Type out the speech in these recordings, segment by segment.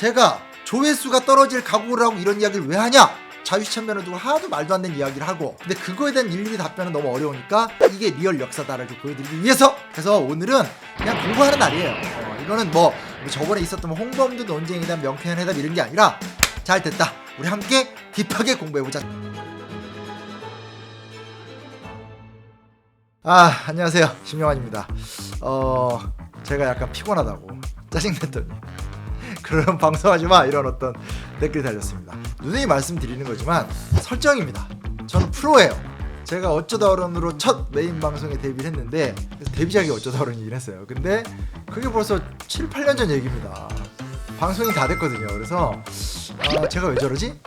제가 조회수가 떨어질 각오를 하고 이런 이야기를 왜 하냐? 자유시 참변을 두고 하나도 말도 안 되는 이야기를 하고, 근데 그거에 대한 일일이 답변은 너무 어려우니까 이게 리얼 역사다를 좀 보여드리기 위해서, 그래서 오늘은 그냥 공부하는 날이에요. 이거는 뭐 저번에 있었던 뭐 홍범도 논쟁에 대한 명쾌한 해답 이런 게 아니라, 잘 됐다, 우리 함께 딥하게 공부해보자. 안녕하세요, 심영환입니다. 제가 약간 피곤하다고 짜증냈더니 그런 방송하지 마 이런 어떤 댓글이 달렸습니다. 누누이 말씀드리는 거지만 설정입니다. 저는 프로예요. 제가 어쩌다 어른으로 첫 메인 방송에 데뷔를 했는데, 데뷔작이 어쩌다 어른이긴 했어요. 근데 그게 벌써 7, 8년 전 얘기입니다. 방송이 다 됐거든요. 그래서 제가 왜 저러지?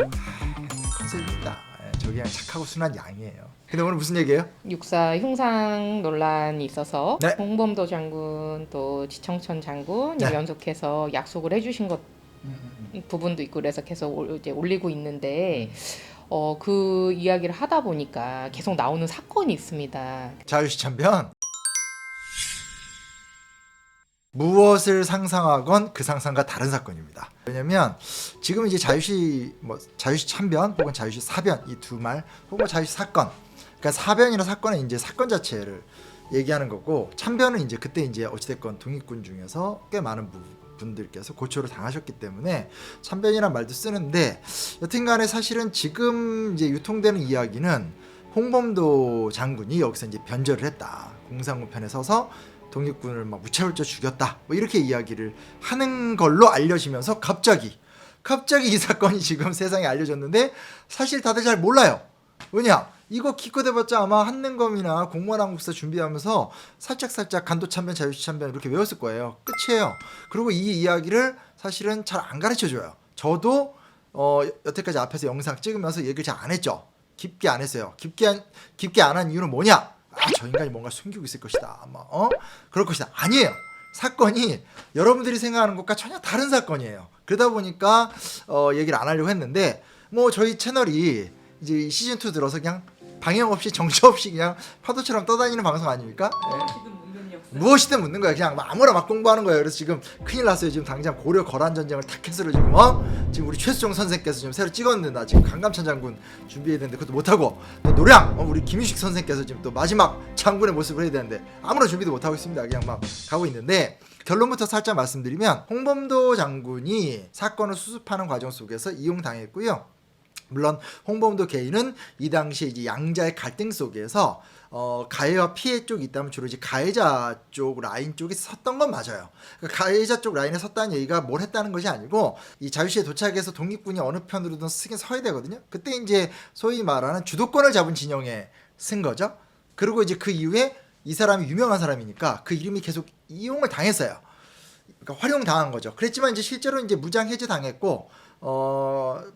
컨셉입니다. 저 그냥 착하고 순한 양이에요. 근데 오늘 무슨 얘기예요? 육사 흉상 논란이 있어서 네. 홍범도 장군 또 지청천 장군 네. 연속해서 약속을 해주신 것 부분도 있고 그래서 계속 이제 올리고 있는데 그 이야기를 하다 보니까 계속 나오는 사건이 있습니다. 자유시 참변. 무엇을 상상하건 그 상상과 다른 사건입니다. 왜냐면 지금 이제 자유시 참변 혹은 자유시 사변, 이 두 말, 혹은 자유시 사건, 그러니까 사변이나 사건은 이제 사건 자체를 얘기하는 거고, 참변은 이제 그때 이제 어찌됐건 독립군 중에서 꽤 많은 분들께서 고초를 당하셨기 때문에 참변이란 말도 쓰는데, 여튼간에 사실은 지금 이제 유통되는 이야기는 홍범도 장군이 여기서 이제 변절을 했다, 공산군편에 서서 독립군을 막 무차별적으로 죽였다, 뭐 이렇게 이야기를 하는 걸로 알려지면서 갑자기 이 사건이 지금 세상에 알려졌는데, 사실 다들 잘 몰라요. 왜냐? 이거 기껏해봤자 아마 한능검이나 공무원 한국사 준비하면서 살짝 간도 참변, 자유시 참변 이렇게 외웠을 거예요. 끝이에요. 그리고 이 이야기를 사실은 잘 안 가르쳐줘요. 저도 여태까지 앞에서 영상 찍으면서 얘기를 잘 안 했죠. 깊게 안 했어요. 깊게 안 한 이유는 뭐냐? 저 인간이 뭔가 숨기고 있을 것이다, 아마 그럴 것이다. 아니에요. 사건이 여러분들이 생각하는 것과 전혀 다른 사건이에요. 그러다 보니까 얘기를 안 하려고 했는데, 뭐 저희 채널이 이제 시즌2 들어서 그냥 방향 없이 정처 없이 그냥 파도처럼 떠다니는 방송 아닙니까? 무엇이든 묻는 거야. 그냥 아무나 막 공부하는 거예요. 그래서 지금 큰일 났어요. 지금 당장 고려 거란 전쟁을 타켓으로 지금 우리 최수종 선생께서 지금 새로 찍었는데, 나 지금 강감찬 장군 준비해야 되는데 그것도 못하고, 또 노량 우리 김유식 선생께서 지금 또 마지막 장군의 모습을 해야 되는데 아무런 준비도 못하고 있습니다. 그냥 막 가고 있는데, 결론부터 살짝 말씀드리면 홍범도 장군이 사건을 수습하는 과정 속에서 이용당했고요. 물론 홍범도 개인은 이 당시에 이제 양자의 갈등 속에서 가해와 피해 쪽이 있다면 주로 이제 가해자 쪽 라인 쪽에 섰던 건 맞아요. 그러니까 가해자 쪽 라인에 섰다는 얘기가 뭘 했다는 것이 아니고, 이 자유시에 도착해서 독립군이 어느 편으로든 쓰긴 서야 되거든요. 그때 이제 소위 말하는 주도권을 잡은 진영에 쓴 거죠. 그리고 이제 그 이후에 이 사람이 유명한 사람이니까 그 이름이 계속 이용을 당했어요. 그러니까 활용당한 거죠. 그랬지만 이제 실제로 이제 무장 해제 당했고,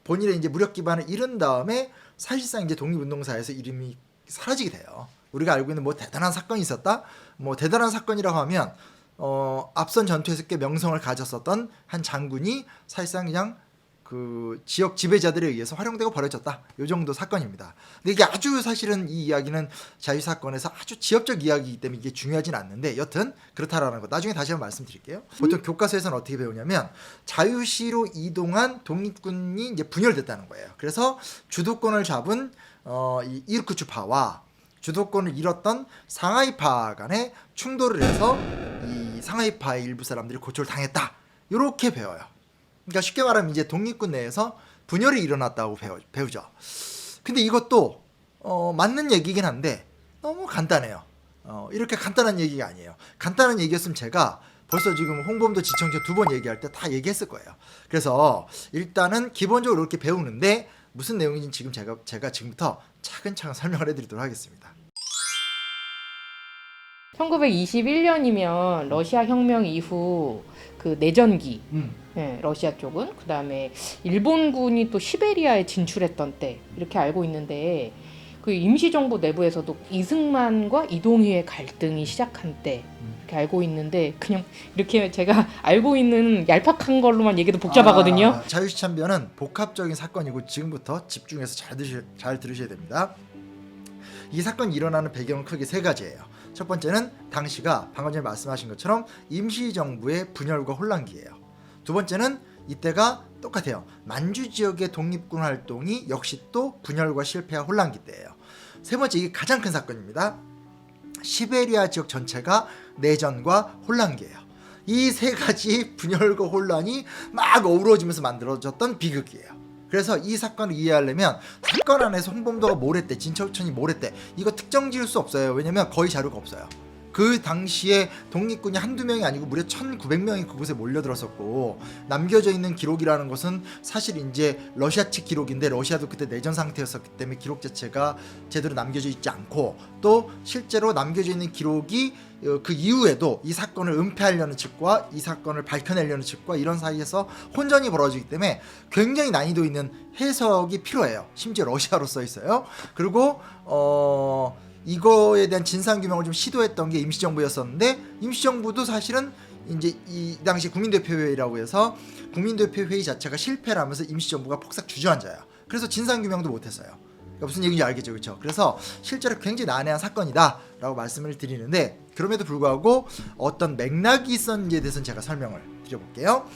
본인의 이제 무력 기반을 잃은 다음에 사실상 이제 독립운동사에서 이름이 사라지게 돼요. 우리가 알고 있는 뭐 대단한 사건이 있었다? 뭐 대단한 사건이라고 하면 앞선 전투에서 꽤 명성을 가졌었던 한 장군이 사실상 그냥 그 지역 지배자들에 의해서 활용되고 버려졌다, 이 정도 사건입니다. 근데 이게 아주 사실은 이 이야기는 자유 사건에서 아주 지역적 이야기이기 때문에 이게 중요하진 않는데, 여튼 그렇다라는 거 나중에 다시 한번 말씀드릴게요. 보통 교과서에서는 어떻게 배우냐면, 자유시로 이동한 독립군이 이제 분열됐다는 거예요. 그래서 주도권을 잡은 이 이르쿠츠파와 주도권을 잃었던 상하이파 간에 충돌을 해서 이 상하이파의 일부 사람들이 고초를 당했다, 이렇게 배워요. 그러니까 쉽게 말하면 이제 독립군 내에서 분열이 일어났다고 배우죠. 근데 이것도 맞는 얘기긴 한데 너무 간단해요. 이렇게 간단한 얘기가 아니에요. 간단한 얘기였으면 제가 벌써 지금 홍범도 지청천 2번 얘기할 때 다 얘기했을 거예요. 그래서 일단은 기본적으로 이렇게 배우는데, 무슨 내용인지 지금 제가 지금부터 차근차근 설명을 해드리도록 하겠습니다. 1921년이면 러시아 혁명 이후 그 내전기, 러시아 쪽은, 그 다음에 일본군이 또 시베리아에 진출했던 때 이렇게 알고 있는데, 그 임시정부 내부에서도 이승만과 이동희의 갈등이 시작한 때 이렇게 알고 있는데, 그냥 이렇게 제가 알고 있는 얄팍한 걸로만 얘기도 복잡하거든요. 자유시 참변은 복합적인 사건이고 지금부터 집중해서 잘 들으셔야 됩니다. 이 사건이 일어나는 배경은 크게 세 가지예요. 첫 번째는 당시가 방금 전에 말씀하신 것처럼 임시정부의 분열과 혼란기예요. 두 번째는 이때가 똑같아요. 만주 지역의 독립군 활동이 역시 또 분열과 실패와 혼란기 때예요. 세 번째, 이게 가장 큰 사건입니다. 시베리아 지역 전체가 내전과 혼란기예요. 이 세 가지 분열과 혼란이 막 어우러지면서 만들어졌던 비극이에요. 그래서 이 사건을 이해하려면 사건 안에서 홍범도가 뭘 했대, 진척천이 뭘 했대, 이거 특정 지을 수 없어요. 왜냐면 거의 자료가 없어요. 그 당시에 독립군이 한두 명이 아니고 무려 1900명이 그곳에 몰려들었었고, 남겨져 있는 기록이라는 것은 사실 이제 러시아 측 기록인데 러시아도 그때 내전 상태였었기 때문에 기록 자체가 제대로 남겨져 있지 않고, 또 실제로 남겨져 있는 기록이 그 이후에도 이 사건을 은폐하려는 측과 이 사건을 밝혀내려는 측과 이런 사이에서 혼전이 벌어지기 때문에 굉장히 난이도 있는 해석이 필요해요. 심지어 러시아로 써 있어요. 그리고 이거에 대한 진상규명을 좀 시도했던 게 임시정부였었는데, 임시정부도 사실은 이제 이 당시 국민대표회의라고 해서 국민대표회의 자체가 실패를 하면서 임시정부가 폭삭 주저앉아요. 그래서 진상규명도 못했어요. 그러니까 무슨 얘기인지 알겠죠, 그렇죠? 그래서 실제로 굉장히 난해한 사건이다라고 말씀을 드리는데, 그럼에도 불구하고 어떤 맥락이 있었는지에 대해서는 제가 설명을 드려볼게요.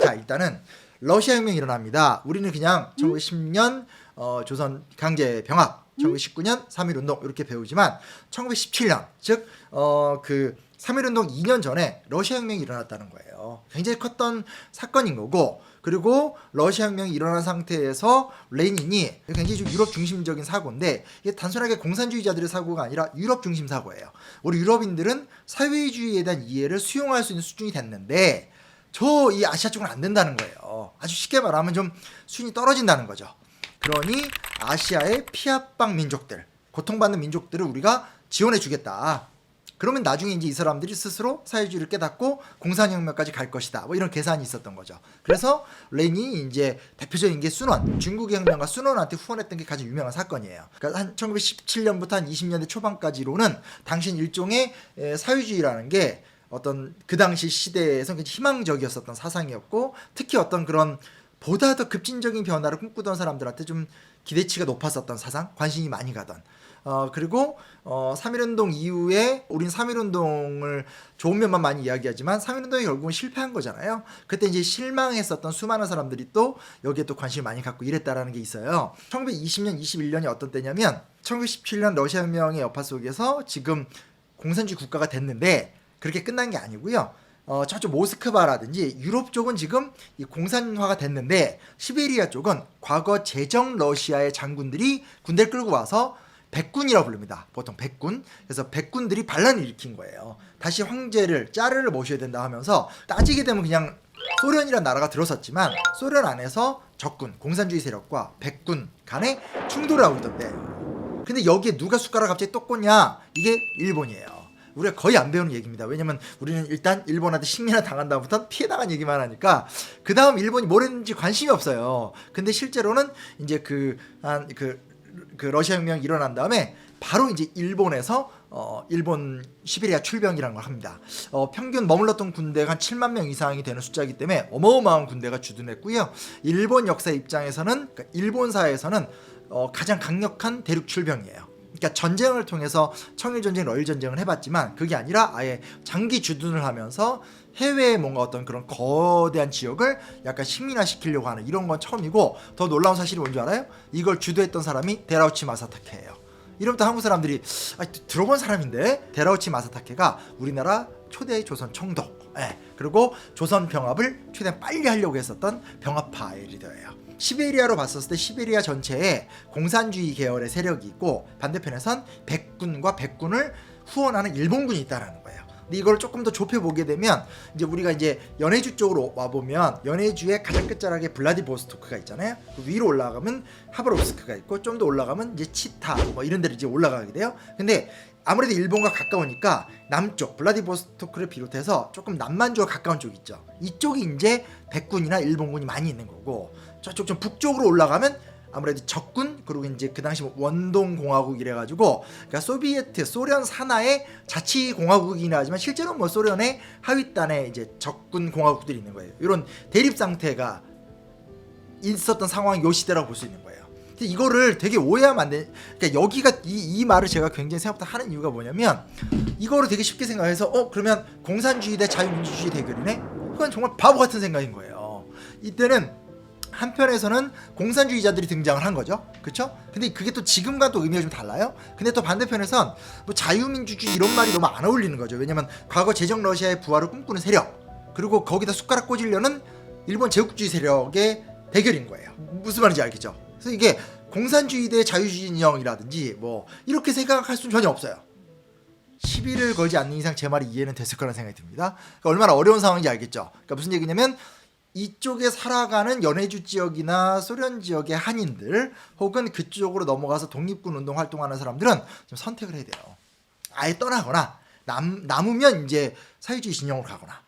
자, 일단은 러시아 혁명이 일어납니다. 우리는 그냥 1910년 조선 강제 병합, 1919년 3.1운동 이렇게 배우지만 1917년, 즉 그 3.1운동 2년 전에 러시아 혁명이 일어났다는 거예요. 굉장히 컸던 사건인 거고, 그리고 러시아 혁명이 일어난 상태에서 레닌이 굉장히 좀 유럽 중심적인 사고인데, 이게 단순하게 공산주의자들의 사고가 아니라 유럽 중심 사고예요. 우리 유럽인들은 사회주의에 대한 이해를 수용할 수 있는 수준이 됐는데 저 이 아시아 쪽은 안 된다는 거예요. 아주 쉽게 말하면 좀 수준이 떨어진다는 거죠. 그러니 아시아의 피압방 민족들, 고통받는 민족들을 우리가 지원해 주겠다. 그러면 나중에 이제 이 사람들이 스스로 사회주의를 깨닫고 공산혁명까지 갈 것이다. 뭐 이런 계산이 있었던 거죠. 그래서 레닌이 이제 대표적인 게 순원, 중국의 혁명가 순원한테 후원했던 게 가장 유명한 사건이에요. 그러니까 한 1917년부터 한 20년대 초반까지로는 당신 일종의 사회주의라는 게 어떤 그 당시 시대에서 굉장히 희망적이었었던 사상이었고, 특히 어떤 그런 보다 더 급진적인 변화를 꿈꾸던 사람들한테 좀 기대치가 높았었던 사상, 관심이 많이 가던. 그리고 3.1운동 이후에 우린 3.1운동을 좋은 면만 많이 이야기하지만 3.1운동이 결국은 실패한 거잖아요. 그때 이제 실망했었던 수많은 사람들이 또 여기에 또 관심을 많이 갖고 이랬다라는 게 있어요. 1920년, 21년이 어떤 때냐면 1917년 러시아 혁명의 여파 속에서 지금 공산주의 국가가 됐는데 그렇게 끝난 게 아니고요. 저쪽 모스크바라든지 유럽 쪽은 지금 이 공산화가 됐는데, 시베리아 쪽은 과거 제정 러시아의 장군들이 군대를 끌고 와서 백군이라고 부릅니다. 보통 백군. 그래서 백군들이 반란을 일으킨 거예요. 다시 황제를, 짜르를 모셔야 된다 하면서, 따지게 되면 그냥 소련이라는 나라가 들어섰지만 소련 안에서 적군, 공산주의 세력과 백군 간의 충돌을 하고 있던데, 근데 여기에 누가 숟가락 갑자기 또 꽂냐? 이게 일본이에요. 우리가 거의 안 배우는 얘기입니다. 왜냐면 우리는 일단 일본한테 식민을 당한 다음부터 피해 나간 얘기만 하니까 그 다음 일본이 뭘 했는지 관심이 없어요. 근데 실제로는 이제 그 러시아 혁명이 일어난 다음에 바로 이제 일본에서 일본 시베리아 출병이라는 걸 합니다. 평균 머물렀던 군대가 한 7만 명 이상이 되는 숫자이기 때문에 어마어마한 군대가 주둔했고요. 일본 역사 입장에서는, 그러니까 일본사에서는 가장 강력한 대륙 출병이에요. 그러니까 전쟁을 통해서 청일전쟁, 러일전쟁을 해봤지만 그게 아니라 아예 장기 주둔을 하면서 해외에 뭔가 어떤 그런 거대한 지역을 약간 식민화시키려고 하는 이런 건 처음이고, 더 놀라운 사실이 뭔지 알아요? 이걸 주도했던 사람이 데라우치 마사타케예요. 이름부터 한국 사람들이 들어본 사람인데, 데라우치 마사타케가 우리나라 초대 조선 총독, 그리고 조선 병합을 최대한 빨리 하려고 했었던 병합파의 리더예요. 시베리아로 봤었을 때 시베리아 전체에 공산주의 계열의 세력이 있고, 반대편에선 백군과 백군을 후원하는 일본군이 있다라는 거예요. 근데 이걸 조금 더 좁혀보게 되면, 이제 우리가 이제 연해주 쪽으로 와보면 연해주의 가장 끝자락에 블라디보스토크가 있잖아요. 그 위로 올라가면 하바롭스크가 있고, 좀 더 올라가면 이제 치타 뭐 이런 데를 이제 올라가게 돼요. 근데 아무래도 일본과 가까우니까 남쪽 블라디보스토크를 비롯해서 조금 남만주와 가까운 쪽 있죠. 이쪽이 이제 백군이나 일본군이 많이 있는 거고, 저쪽 좀 북쪽으로 올라가면 아무래도 적군, 그리고 이제 그 당시 원동공화국 이래가지고, 그러니까 소비에트, 소련 산하의 자치공화국이긴 하지만 실제로는 뭐 소련의 하윗단에 이제 적군 공화국들이 있는 거예요. 이런 대립 상태가 있었던 상황이 요 시대라고 볼 수 있는 거예요. 근데 이거를 되게 오해하면 안 돼. 그러니까 여기가 이 말을 제가 굉장히 생각보다 하는 이유가 뭐냐면, 이거를 되게 쉽게 생각해서 그러면 공산주의 대 자유민주주의 대결이네? 그건 정말 바보 같은 생각인 거예요. 이때는 한편에서는 공산주의자들이 등장을 한 거죠. 그렇죠? 근데 그게 또 지금과 또 의미가 좀 달라요. 근데 또 반대편에선 뭐 자유민주주의 이런 말이 너무 안 어울리는 거죠. 왜냐면 과거 제정 러시아의 부활을 꿈꾸는 세력, 그리고 거기다 숟가락 꽂으려는 일본 제국주의 세력의 대결인 거예요. 무슨 말인지 알겠죠? 그래서 이게 공산주의 대 자유주의 진영이라든지 뭐 이렇게 생각할 수는 전혀 없어요. 시비를 걸지 않는 이상 제 말이 이해는 됐을 거라는 생각이 듭니다. 그러니까 얼마나 어려운 상황인지 알겠죠? 그러니까 무슨 얘기냐면 이쪽에 살아가는 연해주 지역이나 소련 지역의 한인들 혹은 그쪽으로 넘어가서 독립군 운동 활동하는 사람들은 좀 선택을 해야 돼요. 아예 떠나거나 남으면 이제 사회주의 진영으로 가거나.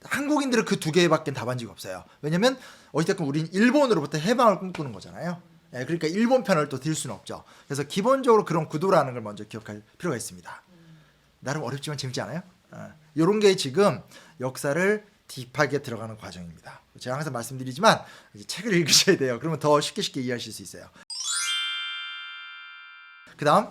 한국인들은 그 두 개밖에 답안지가 없어요. 왜냐면 어찌됐건 우린 일본으로부터 해방을 꿈꾸는 거잖아요. 예, 그러니까 일본 편을 또 들 수는 없죠. 그래서 기본적으로 그런 구도라는 걸 먼저 기억할 필요가 있습니다. 나름 어렵지만 재밌지 않아요? 이런 게 지금 역사를 딥하게 들어가는 과정입니다. 제가 항상 말씀드리지만 이제 책을 읽으셔야 돼요. 그러면 더 쉽게 이해하실 수 있어요. 그 다음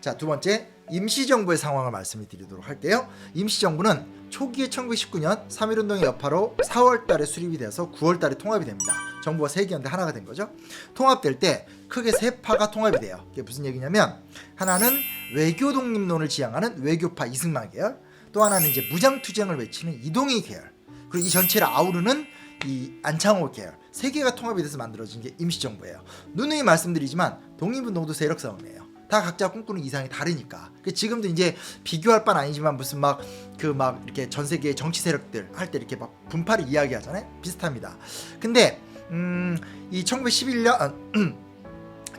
자, 두 번째 임시정부의 상황을 말씀을 드리도록 할게요. 임시정부는 초기에 1919년 3.1운동의 여파로 4월 달에 수립이 돼서 9월 달에 통합이 됩니다. 정부가 세 개였는데 하나가 된 거죠. 통합될 때 크게 세 파가 통합이 돼요. 이게 무슨 얘기냐면 하나는 외교 독립론을 지향하는 외교파 이승만 계열, 또 하나는 이제 무장투쟁을 외치는 이동희 계열, 그리고 이 전체를 아우르는 이 안창호 계열, 세 개가 통합이 돼서 만들어진 게 임시정부예요. 누누이 말씀드리지만 독립운동도 세력 싸움이에요. 다 각자 꿈꾸는 이상이 다르니까. 지금도 이제 비교할 바는 아니지만 무슨 막 이렇게 전 세계의 정치 세력들 할 때 이렇게 막 분파를 이야기하잖아요. 비슷합니다. 근데 이 1919년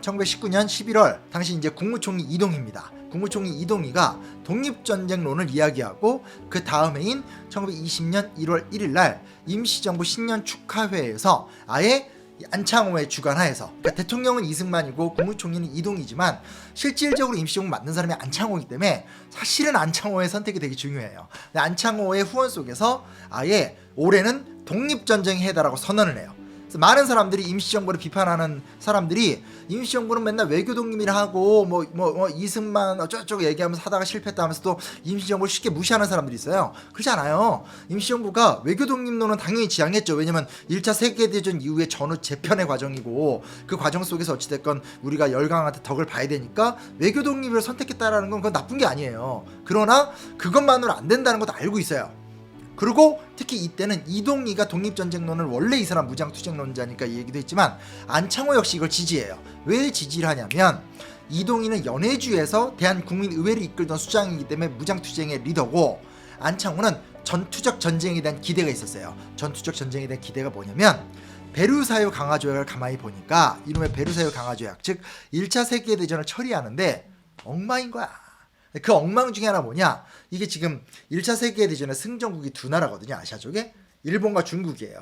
11월 당시 이제 국무총리 이동희입니다. 국무총리 이동희가 독립전쟁론을 이야기하고 그 다음 해인 1920년 1월 1일 날 임시정부 신년 축하회에서 아예 안창호의 주관하에서, 그러니까 대통령은 이승만이고 국무총리는 이동희지만 실질적으로 임시정부 만든 사람이 안창호이기 때문에 사실은 안창호의 선택이 되게 중요해요. 근데 안창호의 후원 속에서 아예 올해는 독립전쟁 해다라고 선언을 해요. 많은 사람들이 임시정부를 비판하는 사람들이 임시정부는 맨날 외교 독립이라 하고 뭐 이승만 어쩌고저쩌고 얘기하면서 하다가 실패했다 하면서 또 임시정부를 쉽게 무시하는 사람들이 있어요. 그렇지 않아요. 임시정부가 외교 독립론은 당연히 지향했죠. 왜냐면 1차 세계대전 이후에 전후 재편의 과정이고 그 과정 속에서 어찌됐건 우리가 열강한테 덕을 봐야 되니까 외교 독립을 선택했다라는 건 그건 나쁜 게 아니에요. 그러나 그것만으로 안 된다는 것도 알고 있어요. 그리고 특히 이때는 이동희가 독립전쟁론을 원래 이 사람 무장투쟁론자니까 이 얘기도 했지만 안창호 역시 이걸 지지해요. 왜 지지를 하냐면 이동희는 연해주에서 대한국민의회를 이끌던 수장이기 때문에 무장투쟁의 리더고 안창호는 전투적 전쟁에 대한 기대가 있었어요. 전투적 전쟁에 대한 기대가 뭐냐면 베르사유 강화조약을 가만히 보니까 이름의 베르사유 강화조약, 즉 1차 세계대전을 처리하는데 엉망인 거야. 그 엉망 중에 하나 뭐냐, 이게 지금 1차 세계대전의 승전국이 두 나라거든요. 아시아 쪽에 일본과 중국이에요.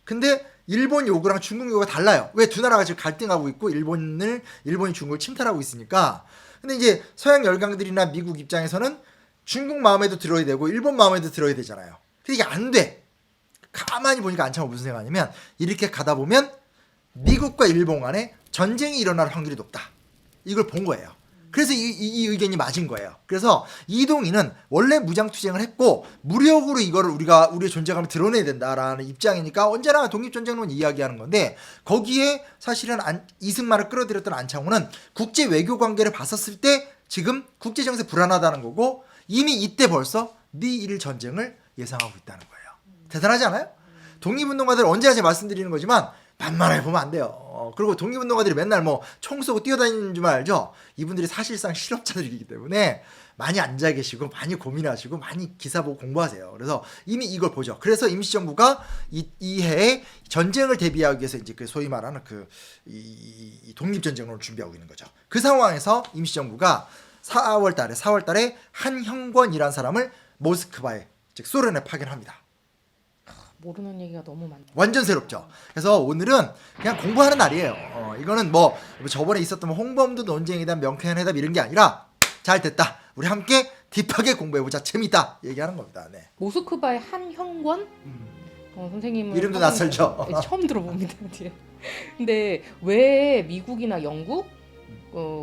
근데 일본 요구랑 중국 요구가 달라요. 왜? 두 나라가 지금 갈등하고 있고 일본이 중국을 침탈하고 있으니까. 근데 이제 서양 열강들이나 미국 입장에서는 중국 마음에도 들어야 되고 일본 마음에도 들어야 되잖아요. 근데 이게 안 돼. 가만히 보니까 안창호 무슨 생각하냐면 이렇게 가다 보면 미국과 일본 간에 전쟁이 일어날 확률이 높다. 이걸 본 거예요. 그래서 이 의견이 맞은 거예요. 그래서 이동희는 원래 무장투쟁을 했고 무력으로 이거를 우리의 존재감을 드러내야 된다라는 입장이니까 언제나 독립전쟁론 이야기하는 건데 거기에 사실은 이승만을 끌어들였던 안창호는 국제 외교 관계를 봤었을 때 지금 국제정세 불안하다는 거고 이미 이때 벌써 미일 전쟁을 예상하고 있다는 거예요. 대단하지 않아요? 독립운동가들 언제나 제가 말씀드리는 거지만 만만하게 보면 안 돼요. 그리고 독립운동가들이 맨날 뭐 총 쏘고 뛰어다니는 줄 알죠? 이분들이 사실상 실업자들이기 때문에 많이 앉아 계시고 많이 고민하시고 많이 기사 보고 공부하세요. 그래서 이미 이걸 보죠. 그래서 임시정부가 이 해에 전쟁을 대비하기 위해서 이제 그 소위 말하는 이 독립전쟁론을 준비하고 있는 거죠. 그 상황에서 임시정부가 4월 달에 한형권이라는 사람을 모스크바에, 즉 소련에 파견합니다. 모르는 얘기가 너무 많네. 완전 새롭죠. 그래서 오늘은 그냥 공부하는 날이에요. 이거는 뭐 저번에 있었던 홍범도 논쟁에 대한 명쾌한 해답 이런 게 아니라 잘 됐다. 우리 함께 딥하게 공부해보자. 재밌다. 얘기하는 겁니다. 네. 모스크바의 한형권? 선생님은 이름도 낯설죠. 처음 들어봅니다. 근데 왜 미국이나 영국,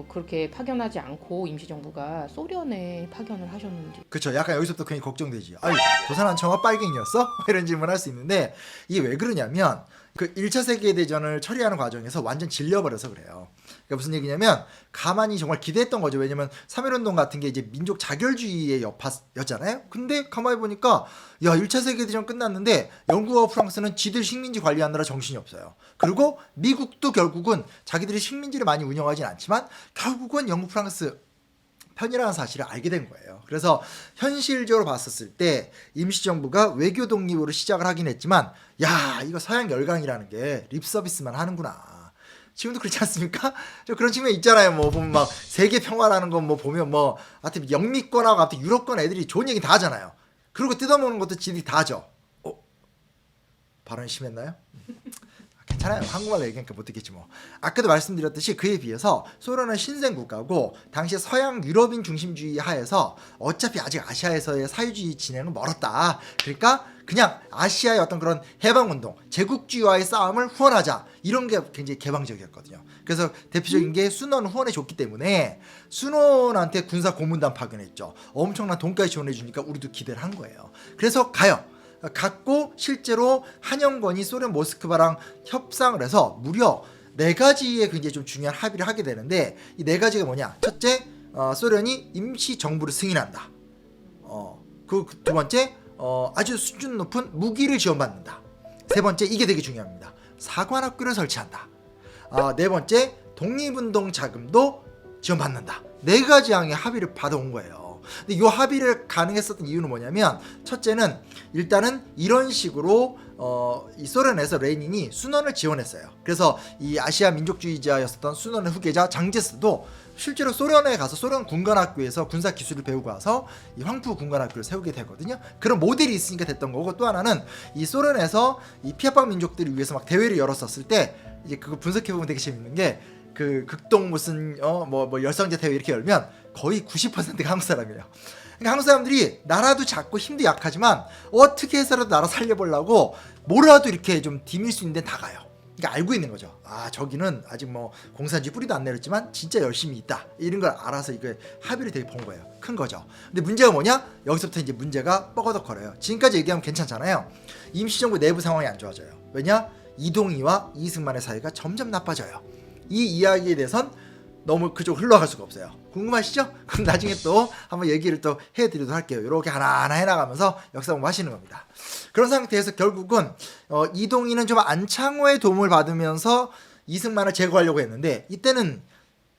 그렇게 파견하지 않고 임시정부가 소련에 파견을 하셨는지. 그렇죠. 약간 여기서부터 괜히 걱정되지. 아니, 조선왕청화 빨갱이였어? 이런 질문 할 수 있는데 이게 왜 그러냐면 그 1차 세계대전을 처리하는 과정에서 완전 질려버려서 그래요. 그러니까 무슨 얘기냐면 가만히 정말 기대했던 거죠. 왜냐면 3.1운동 같은 게 이제 민족 자결주의의 여파였잖아요. 근데 가만히 보니까 야 1차 세계대전 끝났는데 영국하고 프랑스는 지들 식민지 관리하느라 정신이 없어요. 그리고 미국도 결국은 자기들이 식민지를 많이 운영하진 않지만 결국은 영국 프랑스 편이라는 사실을 알게 된 거예요. 그래서 현실적으로 봤었을 때 임시정부가 외교 독립으로 시작을 하긴 했지만 야 이거 서양 열강이라는 게 립서비스만 하는구나. 지금도 그렇지 않습니까? 저 그런 측면이 있잖아요. 뭐 보면 막 세계 평화라는 건 뭐 보면 뭐 하여튼 영미권하고 하여튼 유럽권 애들이 좋은 얘기 다 하잖아요. 그리고 뜯어먹는 것도 지들이 다 하죠. 발언이 심했나요? 괜찮아요. 한국말로 얘기하니까 못 듣겠지 뭐. 아까도 말씀드렸듯이 그에 비해서 소련은 신생 국가고 당시 서양 유럽인 중심주의 하에서 어차피 아직 아시아에서의 사회주의 진행은 멀었다. 그러니까 그냥 아시아의 어떤 그런 해방운동, 제국주의와의 싸움을 후원하자. 이런 게 굉장히 개방적이었거든요. 그래서 대표적인 게 순원을 후원해줬기 때문에 순원한테 군사 고문단 파견했죠. 엄청난 돈까지 지원해주니까 우리도 기대를 한 거예요. 그래서 가요. 갔고 실제로 한영건이 소련 모스크바랑 협상을 해서 무려 4가지의 굉장히 좀 중요한 합의를 하게 되는데 이 4가지가 뭐냐? 첫째, 소련이 임시 정부를 승인한다. 그 두 번째, 아주 수준 높은 무기를 지원받는다. 세 번째, 이게 되게 중요합니다. 사관학교를 설치한다. 네 번째, 독립운동 자금도 지원받는다. 4가지 항의 합의를 받아온 거예요. 근데 이 합의를 가능했었던 이유는 뭐냐면 첫째는 일단은 이런 식으로 이 소련에서 레닌이 순원을 지원했어요. 그래서 이 아시아 민족주의자였었던 순원의 후계자 장제스도 실제로 소련에 가서 소련 군관학교에서 군사 기술을 배우고 와서 이 황푸 군관학교를 세우게 되거든요. 그런 모델이 있으니까 됐던 거고 또 하나는 이 소련에서 이 피아방 민족들을 위해서 막 대회를 열었었을 때 이제 그거 분석해 보면 되게 재밌는 게 그 극동 무슨 뭐 열성제 대회 이렇게 열면 거의 90%가 한국 사람이에요. 그러니까 한국 사람들이 나라도 작고 힘도 약하지만 어떻게 해서라도 나라 살려보려고 뭐라도 이렇게 좀 디밀 수 있는 데는 다 가요. 그러니까 알고 있는 거죠. 저기는 아직 뭐 공산주의 뿌리도 안 내렸지만 진짜 열심히 있다. 이런 걸 알아서 이거 합의를 되게 본 거예요. 큰 거죠. 근데 문제가 뭐냐? 여기서부터 이제 문제가 뻐거덕거려요. 지금까지 얘기하면 괜찮잖아요. 임시정부 내부 상황이 안 좋아져요. 왜냐? 이동희와 이승만의 사이가 점점 나빠져요. 이 이야기에 대해선 너무 그쪽 흘러갈 수가 없어요. 궁금하시죠? 그럼 나중에 또 한번 얘기를 또 해드리도록 할게요. 이렇게 하나하나 해나가면서 역사 공부하시는 겁니다. 그런 상태에서 결국은 이동희는 좀 안창호의 도움을 받으면서 이승만을 제거하려고 했는데 이때는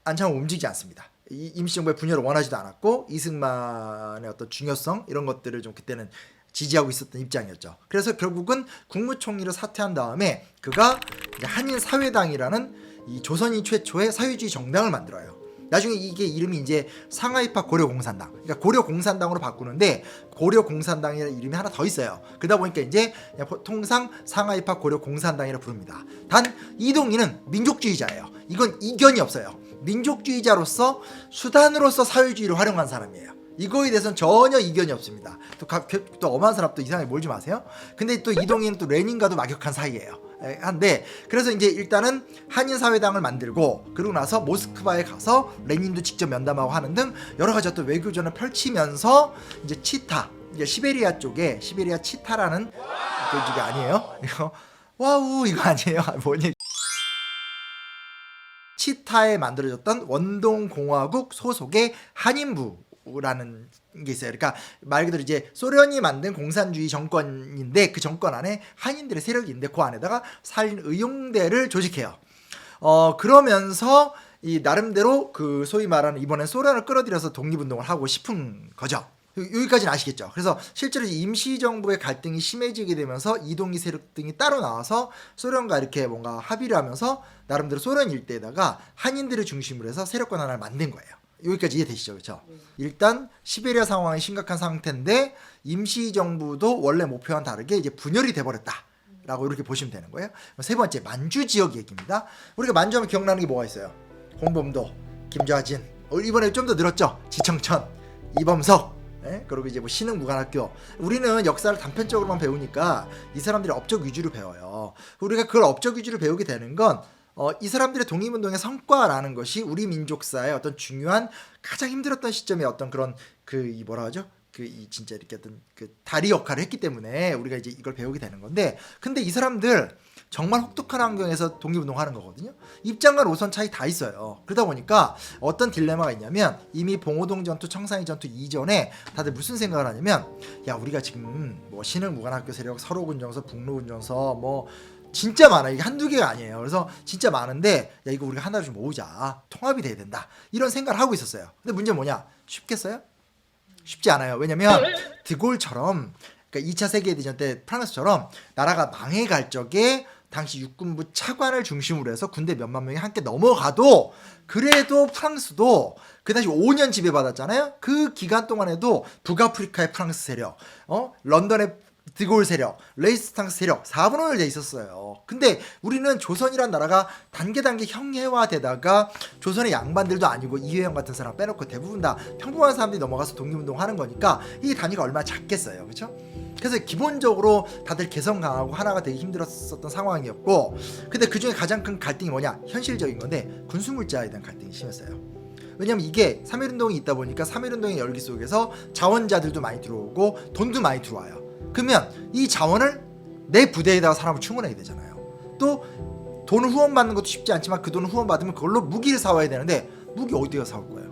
안창호가 움직이지 않습니다. 임시정부의 분열을 원하지도 않았고 이승만의 어떤 중요성 이런 것들을 좀 그때는 지지하고 있었던 입장이었죠. 그래서 결국은 국무총리로 사퇴한 다음에 그가 이제 한인사회당이라는 이 조선인 최초의 사회주의 정당을 만들어요. 나중에 이게 이름이 이제 상하이파 고려공산당, 그러니까 고려공산당으로 바꾸는데 고려공산당이라는 이름이 하나 더 있어요. 그러다 보니까 이제 통상 상하이파 고려공산당이라 부릅니다. 단 이동희는 민족주의자예요. 이건 이견이 없어요. 민족주의자로서 수단으로서 사회주의를 활용한 사람이에요. 이거에 대해서는 전혀 이견이 없습니다. 또 엄한 사람 또 이상하게 몰지 마세요. 근데 또 이동희는 또 레닌과도 막역한 사이예요. 한데 그래서 이제 일단은 한인사회당을 만들고 그러고 나서 모스크바에 가서 레닌도 직접 면담하고 하는 등 여러 가지 어떤 외교전을 펼치면서 이제 치타, 이제 시베리아 쪽에 시베리아 치타라는 그게 아니에요? 이거 와우 이거 아니에요? 뭐니? 치타에 만들어졌던 원동공화국 소속의 한인부라는 게 있어요. 그러니까 말 그대로 이제 소련이 만든 공산주의 정권인데 그 정권 안에 한인들의 세력이 있는데 그 안에다가 살인의용대를 조직해요. 그러면서 이 나름대로 그 소위 말하는 이번엔 소련을 끌어들여서 독립운동을 하고 싶은 거죠. 여기까지는 아시겠죠. 그래서 실제로 임시정부의 갈등이 심해지게 되면서 이동희 세력 등이 따로 나와서 소련과 이렇게 뭔가 합의를 하면서 나름대로 소련 일대에다가 한인들을 중심으로 해서 세력권 하나를 만든 거예요. 여기까지 이해되시죠? 그렇죠? 일단 시베리아 상황이 심각한 상태인데 임시정부도 원래 목표와는 다르게 이제 분열이 돼버렸다 라고 이렇게 보시면 되는 거예요. 세 번째 만주 지역 얘기입니다. 우리가 만주하면 기억나는 게 뭐가 있어요? 홍범도, 김좌진, 이번에 좀 더 늘었죠? 지청천, 이범석, 그리고 이제 뭐 신흥무관학교. 우리는 역사를 단편적으로만 배우니까 이 사람들이 업적 위주로 배워요. 우리가 그걸 업적 위주로 배우게 되는 건 이 사람들의 독립운동의 성과라는 것이 우리 민족사의 어떤 중요한 가장 힘들었던 시점의 어떤 그런 이 뭐라 하죠? 이 진짜 이렇게 어떤 다리 역할을 했기 때문에 우리가 이제 이걸 배우게 되는 건데, 근데 이 사람들 정말 혹독한 환경에서 독립운동하는 거거든요. 입장과 노선 차이 다 있어요. 그러다 보니까 어떤 딜레마가 있냐면, 이미 봉오동 전투, 청산리 전투 이전에 다들 무슨 생각을 하냐면, 야 우리가 지금 뭐 신흥무관학교 세력, 서로군정서, 북로군정서 뭐 진짜 많아요. 이게 한두 개가 아니에요. 그래서 진짜 많은데, 야 이거 우리가 하나를 좀 모으자, 통합이 돼야 된다, 이런 생각을 하고 있었어요. 근데 문제는 뭐냐? 쉽겠어요? 쉽지 않아요. 왜냐면 드골처럼, 그러니까 2차 세계대전 때 프랑스처럼 나라가 망해갈 적에 당시 육군부 차관을 중심으로 해서 군대 몇만 명이 함께 넘어가도, 그래도 프랑스도 그 당시 5년 지배받았잖아요. 그 기간 동안에도 북아프리카의 프랑스 세력, 런던의 드골 세력, 레이스탕스 세력 4분의 1 돼 있었어요. 근데 우리는 조선이란 나라가 단계 형해화되다가, 조선의 양반들도 아니고 이회영 같은 사람 빼놓고 대부분 다 평범한 사람들이 넘어가서 독립운동 하는 거니까 이 단위가 얼마나 작겠어요. 그렇죠? 그래서 기본적으로 다들 개성 강하고 하나가 되게 힘들었었던 상황이었고, 근데 그중에 가장 큰 갈등이 뭐냐? 현실적인 건데, 군수물자에 대한 갈등이 심했어요. 왜냐면 이게 3.1운동이 있다 보니까 3.1운동의 열기 속에서 자원자들도 많이 들어오고 돈도 많이 들어와요. 그러면 이 자원을 내 부대에다가 사람을 충원하게 되잖아요. 또 돈을 후원받는 것도 쉽지 않지만, 그 돈을 후원받으면 그걸로 무기를 사와야 되는데, 무기 어디가 사올 거예요?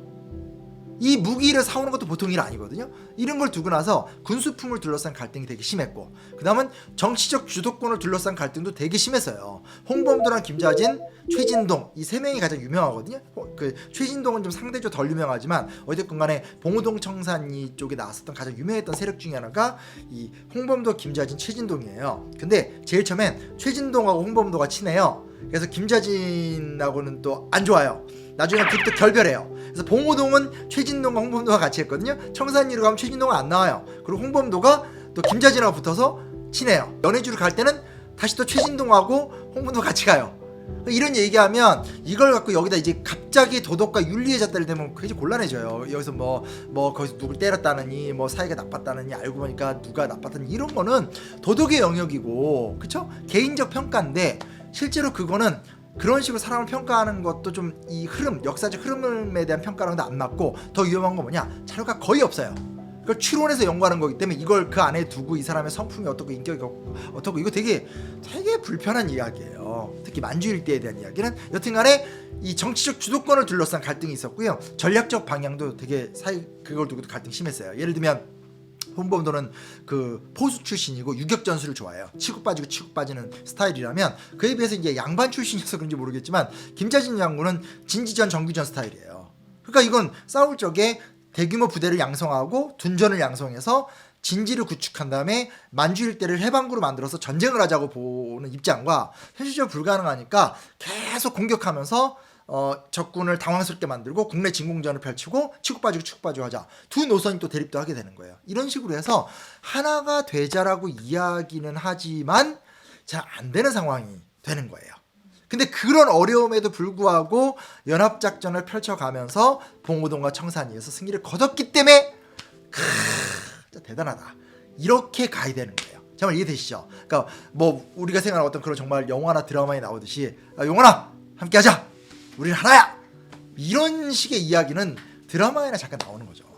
이 무기를 사오는 것도 보통 일 아니거든요. 이런 걸 두고 나서 군수품을 둘러싼 갈등이 되게 심했고, 그 다음은 정치적 주도권을 둘러싼 갈등도 되게 심했어요. 홍범도랑 김자진, 최진동, 이 세 명이 가장 유명하거든요. 그 최진동은 좀 상대적으로 덜 유명하지만 어쨌든 간에 봉오동 청산리 쪽에 나왔었던 가장 유명했던 세력 중에 하나가 이 홍범도, 김자진, 최진동이에요. 근데 제일 처음엔 최진동하고 홍범도가 친해요. 그래서 김자진하고는 또 안 좋아요. 나중에 그때 결별해요. 그래서 봉오동은 최진동과 홍범도가 같이 했거든요. 청산리로 가면 최진동은 안 나와요. 그리고 홍범도가 또 김자진하고 붙어서 친해요. 연해주를 갈 때는 다시 또 최진동하고 홍범도가 같이 가요. 이런 얘기하면, 이걸 갖고 여기다 이제 갑자기 도덕과 윤리의 잣대를 대면 굉장히 곤란해져요. 여기서 뭐 거기서 누굴 때렸다느니, 뭐 사이가 나빴다느니, 알고 보니까 누가 나빴다니, 이런 거는 도덕의 영역이고, 그쵸? 개인적 평가인데, 실제로 그거는 그런 식으로 사람을 평가하는 것도 좀 이 흐름, 역사적 흐름에 대한 평가랑도 안 맞고, 더 위험한 건 뭐냐? 자료가 거의 없어요. 그걸 추론해서 연구하는 거기 때문에 이걸 그 안에 두고 이 사람의 성품이 어떻고 인격이 어떻고, 이거 되게 불편한 이야기예요. 특히 만주일대에 대한 이야기는 여튼간에 이 정치적 주도권을 둘러싼 갈등이 있었고요. 전략적 방향도 되게 그걸 두고도 갈등이 심했어요. 예를 들면 홍범도는 그 포수 출신이고 유격 전술을 좋아해요. 치고 빠지는 스타일이라면, 그에 비해서 이제 양반 출신이어서 그런지 모르겠지만 김자진 장군은 진지전 정규전 스타일이에요. 그러니까 이건 싸울 적에 대규모 부대를 양성하고 둔전을 양성해서 진지를 구축한 다음에 만주 일대를 해방구로 만들어서 전쟁을 하자고 보는 입장과, 현실적으로 불가능하니까 계속 공격하면서 적군을 당황스럽게 만들고 국내 진공전을 펼치고 치고 빠지고 하자, 두 노선이 또 대립도 하게 되는 거예요. 이런 식으로 해서 하나가 되자라고 이야기는 하지만 잘 안 되는 상황이 되는 거예요. 근데 그런 어려움에도 불구하고 연합작전을 펼쳐가면서 봉오동과 청산리에서 승리를 거뒀기 때문에 진짜 대단하다, 이렇게 가야 되는 거예요. 정말 이해되시죠? 그러니까 뭐 우리가 생각하는 어떤 그런 정말 영화나 드라마에 나오듯이, 용원아 함께하자, 우리는 하나야, 이런 식의 이야기는 드라마에나 잠깐 나오는 거죠.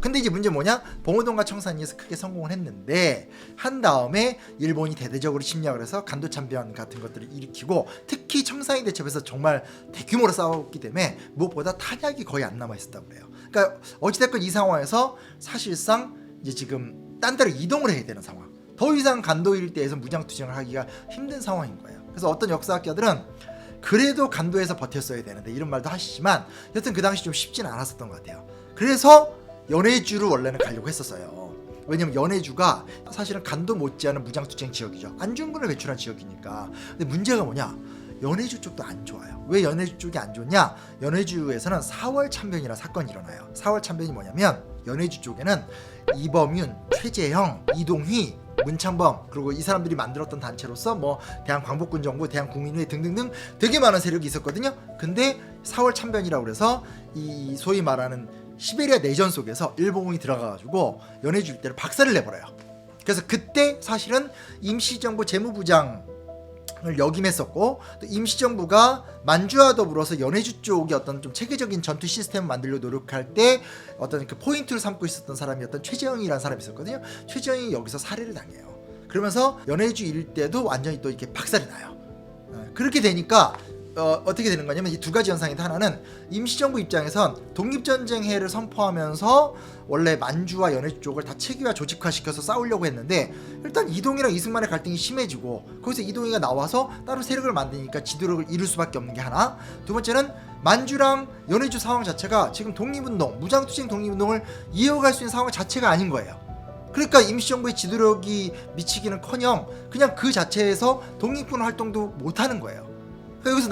근데 이제 문제 뭐냐? 봉오동과 청산리에서 크게 성공을 했는데, 한 다음에 일본이 대대적으로 침략을 해서 간도 참변 같은 것들을 일으키고, 특히 청산리 대첩에서 정말 대규모로 싸웠기 때문에 무엇보다 탄약이 거의 안 남아 있었다고 그래요. 그러니까 어찌됐건 이 상황에서 사실상 이제 지금 딴 데로 이동을 해야 되는 상황, 더 이상 간도 일대에서 무장투쟁을 하기가 힘든 상황인 거예요. 그래서 어떤 역사학자들은 그래도 간도에서 버텼어야 되는데, 이런 말도 하시지만 여튼 그 당시 좀 쉽지는 않았었던 것 같아요. 그래서 연해주를 원래는 가려고 했었어요. 왜냐면 연해주가 사실은 간도 못지않은 무장투쟁 지역이죠. 안중근을 배출한 지역이니까. 근데 문제가 뭐냐? 연해주 쪽도 안 좋아요. 왜 연해주 쪽이 안 좋냐? 연해주에서는 4월 참변이라 사건이 일어나요. 4월 참변이 뭐냐면, 연해주 쪽에는 이범윤, 최재형, 이동휘, 문창범, 그리고 이 사람들이 만들었던 단체로서 뭐 대한광복군정부, 대한국민회 등등등 되게 많은 세력이 있었거든요. 근데 4월 참변이라고 그래서 이 소위 말하는 시베리아 내전 속에서 일본군이 들어가가지고 연해주 일대를 박살을 내버려요. 그래서 그때 사실은 임시정부 재무부장 역임했었고, 또 임시정부가 만주와 더불어서 연해주 쪽이 어떤 좀 체계적인 전투 시스템을 만들려 노력할 때 어떤 그 포인트를 삼고 있었던 사람이었던 최재형이라는 사람이 있었거든요. 최재형이 여기서 살해를 당해요. 그러면서 연해주 일대도 완전히 또 이렇게 박살이 나요. 그렇게 되니까 어떻게 되는 거냐면 이 두 가지 현상인데, 하나는 임시정부 입장에선 독립전쟁해를 선포하면서 원래 만주와 연해주 쪽을 다 체계화 조직화시켜서 싸우려고 했는데, 일단 이동이랑 이승만의 갈등이 심해지고 거기서 이동이가 나와서 따로 세력을 만드니까 지도력을 잃을 수밖에 없는 게 하나, 두 번째는 만주랑 연해주 상황 자체가 지금 독립운동, 무장투쟁 독립운동을 이어갈 수 있는 상황 자체가 아닌 거예요. 그러니까 임시정부의 지도력이 미치기는커녕 그냥 그 자체에서 독립군 활동도 못하는 거예요. 여기서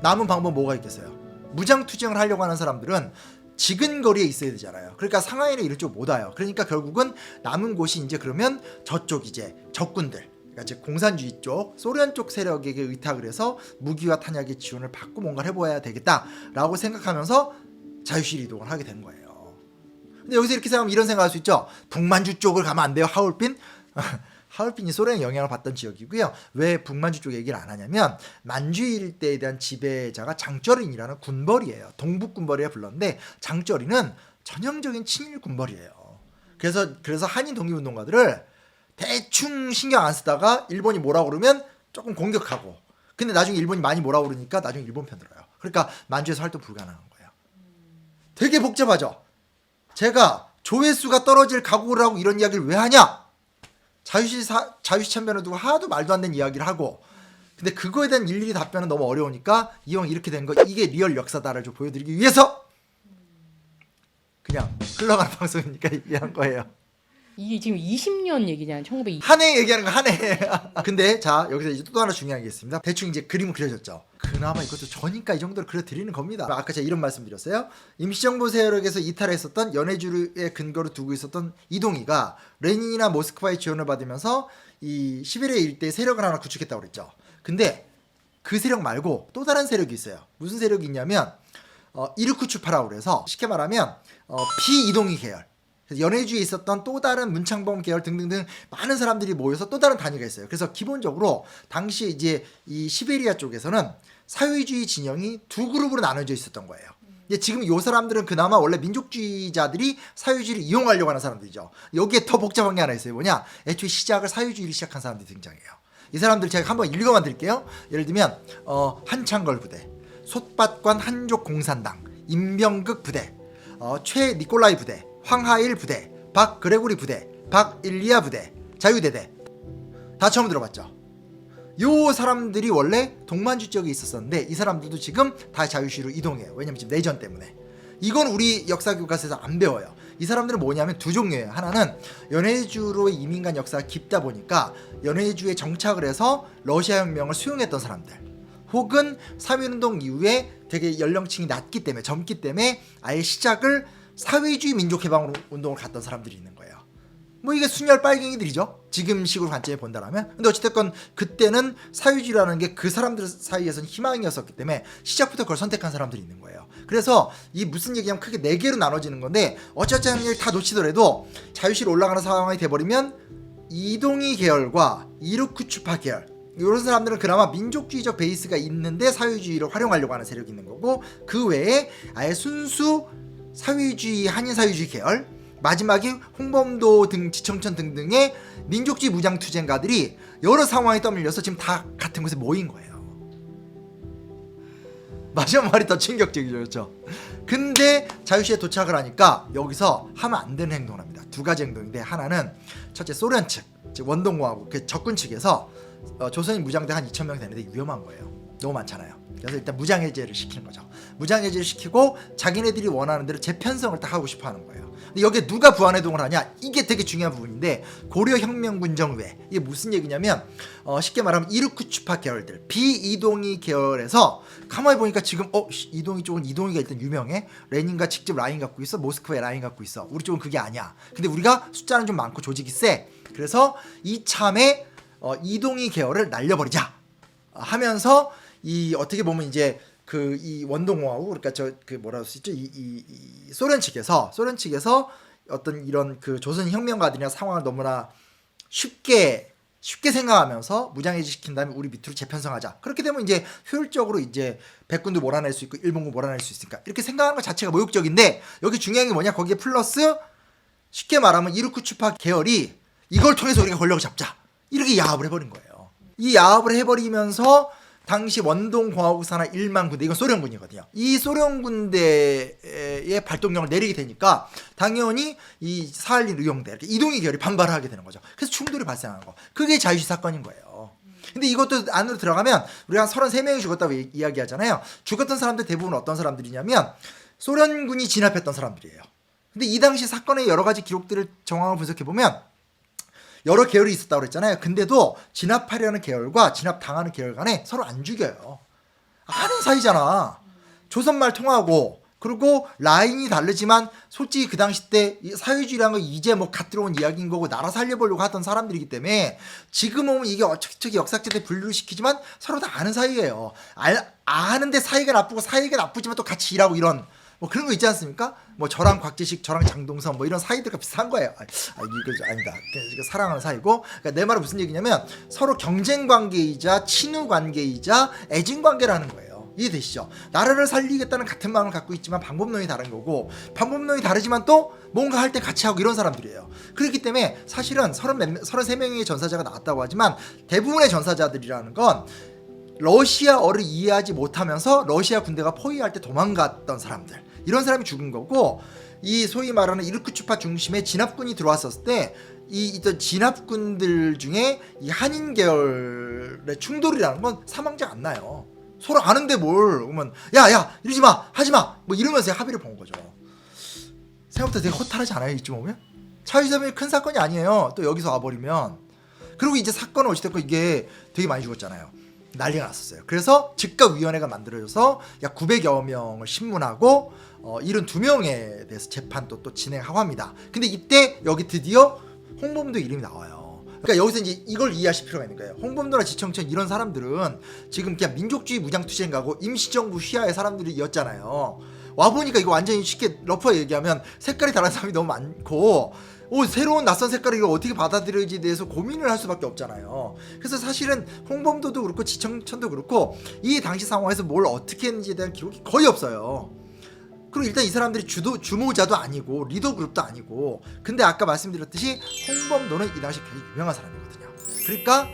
남은 방법 뭐가 있겠어요? 무장투쟁을 하려고 하는 사람들은 지근거리에 있어야 되잖아요. 그러니까 상하이나 이런 쪽 못 와요. 그러니까 결국은 남은 곳이 이제 그러면 저쪽 이제 적군들, 그러니까 이제 공산주의 쪽, 소련 쪽 세력에게 의탁을 해서 무기와 탄약의 지원을 받고 뭔가를 해봐야 되겠다라고 생각하면서 자유시일 이동을 하게 된 거예요. 근데 여기서 이렇게 생각하면 이런 생각할 수 있죠. 북만주 쪽을 가면 안 돼요, 하얼빈? 하얼빈이 소련의 영향을 받던 지역이고요. 왜 북만주 쪽 얘기를 안 하냐면, 만주 일대에 대한 지배자가 장쩌린이라는 군벌이에요. 동북군벌이라 불렀는데, 장쩌린은 전형적인 친일 군벌이에요. 그래서 한인 독립운동가들을 대충 신경 안 쓰다가 일본이 뭐라고 그러면 조금 공격하고, 근데 나중에 일본이 많이 뭐라고 그러니까 나중에 일본 편 들어요. 그러니까 만주에서 활동 불가능한 거예요. 되게 복잡하죠. 제가 조회수가 떨어질 각오를 하고 이런 이야기를 왜 하냐? 자유시 참변을 두고 하도 말도 안 되는 이야기를 하고, 근데 그거에 대한 일일이 답변은 너무 어려우니까 이왕 이렇게 된 거, 이게 리얼 역사다를 좀 보여드리기 위해서 그냥 흘러가는 방송이니까 얘기한 거예요. 이게 지금 20년 얘기잖아요. 1920. 한 해 얘기하는 거 한 해. 근데 자, 여기서 이제 또 하나 중요한 게 있습니다. 대충 이제 그림은 그려졌죠. 그나마 이것도 저니까 이 정도로 그려드리는 겁니다. 아까 제가 이런 말씀 드렸어요. 임시정부 세력에서 이탈했었던 연해주의 근거로 두고 있었던 이동희가 레닌이나 모스크바의 지원을 받으면서 이 시베리아 일대에 세력을 하나 구축했다고 그랬죠. 근데 그 세력 말고 또 다른 세력이 있어요. 무슨 세력이 있냐면 이르쿠츠파라고 그래서, 쉽게 말하면 비이동희 계열, 연해주에 있었던 또 다른 문창범 계열 등등등 많은 사람들이 모여서 또 다른 단위가 있어요. 그래서 기본적으로 당시 이제 이 시베리아 쪽에서는 사회주의 진영이 두 그룹으로 나눠져 있었던 거예요. 근데 지금 이 사람들은 그나마 원래 민족주의자들이 사회주의를 이용하려고 하는 사람들이죠. 여기에 더 복잡한 게 하나 있어요. 뭐냐? 애초에 시작을 사회주의를 시작한 사람들이 등장해요. 이 사람들 제가 한번 읽어만 드릴게요. 예를 들면 한창걸 부대, 솥밭관 한족 공산당, 임병극 부대, 최 니콜라이 부대, 황하일 부대, 박 그레고리 부대, 박 일리아 부대, 자유대대. 다 처음 들어봤죠? 요 사람들이 원래 동만주 지역에 있었었는데 이 사람들도 지금 다 자유시로 이동해요. 왜냐면 지금 내전 때문에. 이건 우리 역사 교과서에서 안 배워요. 이 사람들은 뭐냐면 두 종류예요. 하나는 연해주로 이민간 역사가 깊다 보니까 연해주에 정착을 해서 러시아 혁명을 수용했던 사람들, 혹은 3.1운동 이후에 되게 연령층이 낮기 때문에, 젊기 때문에 아예 시작을 사회주의 민족해방 운동을 갔던 사람들이 있는 거예요. 뭐 이게 순혈 빨갱이들이죠, 지금 식으로 관점에 본다라면. 근데 어찌됐건 그때는 사회주의라는 게 그 사람들 사이에서는 희망이었었기 때문에 시작부터 그걸 선택한 사람들이 있는 거예요. 그래서 이 무슨 얘기하면 크게 4개로 나눠지는 건데, 어쩌지 하는 일 다 놓치더라도 자유시로 올라가는 상황이 돼버리면 이동희 계열과 이르쿠츠파 계열, 이런 사람들은 그나마 민족주의적 베이스가 있는데 사회주의를 활용하려고 하는 세력이 있는 거고, 그 외에 아예 순수 사회주의, 한인 사회주의 계열, 마지막에 홍범도 등 지청천 등등의 민족주의 무장투쟁가들이 여러 상황에 떠밀려서 지금 다 같은 곳에 모인 거예요. 마지막 말이 더 충격적이죠, 그렇죠? 근데 자유시에 도착을 하니까 여기서 하면 안 되는 행동을 합니다. 두 가지 행동인데, 하나는 첫째, 소련 측, 즉 원동공화국 그 적군 측에서 조선인 무장대 한 2,000명 되는데 위험한 거예요. 너무 많잖아요. 그래서 일단 무장해제를 시키는 거죠. 무장해제를 시키고 자기네들이 원하는 대로 재편성을 딱 하고 싶어 하는 거예요. 근데 여기에 누가 부안해동을 하냐? 이게 되게 중요한 부분인데, 고려혁명군정회, 이게 무슨 얘기냐면 쉽게 말하면 이르쿠츠파 계열들, 비이동희 계열에서 가만히 보니까 지금 이동희 쪽은 이동희가 일단 유명해. 레닌과 직접 라인 갖고 있어. 모스크바에 라인 갖고 있어. 우리 쪽은 그게 아니야. 근데 우리가 숫자는 좀 많고 조직이 세. 그래서 이참에 이동희 계열을 날려버리자 하면서, 이 어떻게 보면 이제 그 이 원동공화국, 그러니까 그 뭐라고 쓰죠? 이 소련 측에서 어떤 이런 그 조선 혁명가들이나 상황을 너무나 쉽게 쉽게 생각하면서 무장해제 시킨 다음에 우리 밑으로 재편성하자. 그렇게 되면 이제 효율적으로 이제 백군도 몰아낼 수 있고 일본군 몰아낼 수 있으니까 이렇게 생각하는 것 자체가 모욕적인데, 여기 중요한 게 뭐냐, 거기에 플러스 쉽게 말하면 이루쿠츠파 계열이 이걸 통해서 우리가 권력을 잡자, 이렇게 야합을 해버린 거예요. 이 야합을 해버리면서 당시 원동공화국 산하 1만 군대, 이건 소련군이거든요. 이 소련군대의 발동력을 내리게 되니까 당연히 이 사할린 의용대, 이렇게 이동희 계열이 반발을 하게 되는 거죠. 그래서 충돌이 발생하는 거. 그게 자유시 사건인 거예요. 근데 이것도 안으로 들어가면 우리가 33명이 죽었다고 이야기하잖아요. 죽었던 사람들 대부분 어떤 사람들이냐면 소련군이 진압했던 사람들이에요. 근데 이 당시 사건의 여러 가지 기록들을 정황을 분석해보면 여러 계열이 있었다고 그랬잖아요. 근데도 진압하려는 계열과 진압당하는 계열 간에 서로 안 죽여요. 아는 사이잖아. 조선말 통하고, 그리고 라인이 다르지만 솔직히 그 당시 때 사회주의라는 건 이제 뭐 갓 들어온 이야기인 거고 나라 살려보려고 하던 사람들이기 때문에 지금 오면 이게 어쩌기 역사책에 분류를 시키지만 서로 다 아는 사이예요. 아는데 사이가 나쁘고 사이가 나쁘지만 또 같이 일하고 이런 뭐 그런 거 있지 않습니까? 뭐 저랑 곽재식, 저랑 장동선 뭐 이런 사이들과 비슷한 거예요. 이거 아니다. 이거 사랑하는 사이고. 그러니까 내 말은 무슨 얘기냐면 서로 경쟁 관계이자 친후 관계이자 애증 관계라는 거예요. 이해되시죠? 나라를 살리겠다는 같은 마음을 갖고 있지만 방법론이 다른 거고, 방법론이 다르지만 또 뭔가 할 때 같이 하고 이런 사람들이에요. 그렇기 때문에 사실은 33명의 전사자가 나왔다고 하지만 대부분의 전사자들이라는 건 러시아어를 이해하지 못하면서 러시아 군대가 포위할 때 도망갔던 사람들, 이런 사람이 죽은 거고, 이 소위 말하는 이르쿠츠파 중심에 진압군이 들어왔었을 때 이 있던 진압군들 중에 이 한인 계열의 충돌이라는 건 사망자가 안 나요. 서로 아는데 뭘 그러면 야 이러지 마, 하지 마, 뭐 이러면서 합의를 본 거죠. 생각보다 되게 허탈하지 않아요? 이쯤 오면 차유사면이 큰 사건이 아니에요. 또 여기서 와버리면. 그리고 이제 사건은 어찌됐건 이게 되게 많이 죽었잖아요. 난리가 났었어요. 그래서 즉각위원회가 만들어져서 약 900여 명을 신문하고 72명에 대해서 재판도 또 진행하고 합니다. 근데 이때 여기 드디어 홍범도 이름이 나와요. 그러니까 여기서 이제 이걸 이해하실 필요가 있는 거예요. 홍범도나 지청천 이런 사람들은 지금 그냥 민족주의 무장투쟁 가고 임시정부 휘하의 사람들이었잖아요. 와보니까 이거 완전히 쉽게 러프하게 얘기하면 색깔이 다른 사람이 너무 많고, 새로운 낯선 색깔을 이걸 어떻게 받아들여야지에 대해서 고민을 할 수밖에 없잖아요. 그래서 사실은 홍범도도 그렇고 지청천도 그렇고 이 당시 상황에서 뭘 어떻게 했는지에 대한 기록이 거의 없어요. 그리고 일단 이 사람들이 주모자도 아니고 리더 그룹도 아니고, 근데 아까 말씀드렸듯이 홍범도는 이 당시 굉장히 유명한 사람이거든요. 그러니까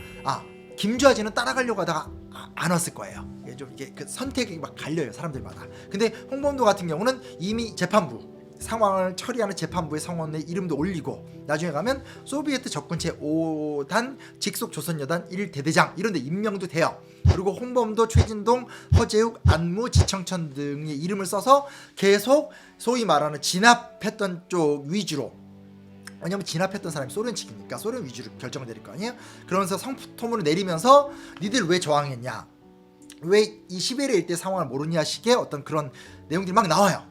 김주하진은 따라가려고 하다가 안 왔을 거예요. 이게 그 선택이 막 갈려요, 사람들마다. 근데 홍범도 같은 경우는 이미 재판부 상황을 처리하는 재판부의 성원에 이름도 올리고, 나중에 가면 소비에트 접근 제5단 직속 조선여단 1대대장 이런 데 임명도 돼요. 그리고 홍범도, 최진동, 허재욱, 안무, 지청천 등의 이름을 써서 계속 소위 말하는 진압했던 쪽 위주로, 왜냐면 진압했던 사람이 소련 측이니까 소련 위주로 결정을 내릴 거 아니에요. 그러면서 성토문을 내리면서 니들 왜 저항했냐, 왜 이 시베리아 일대 상황을 모르냐 식의 어떤 그런 내용들이 막 나와요.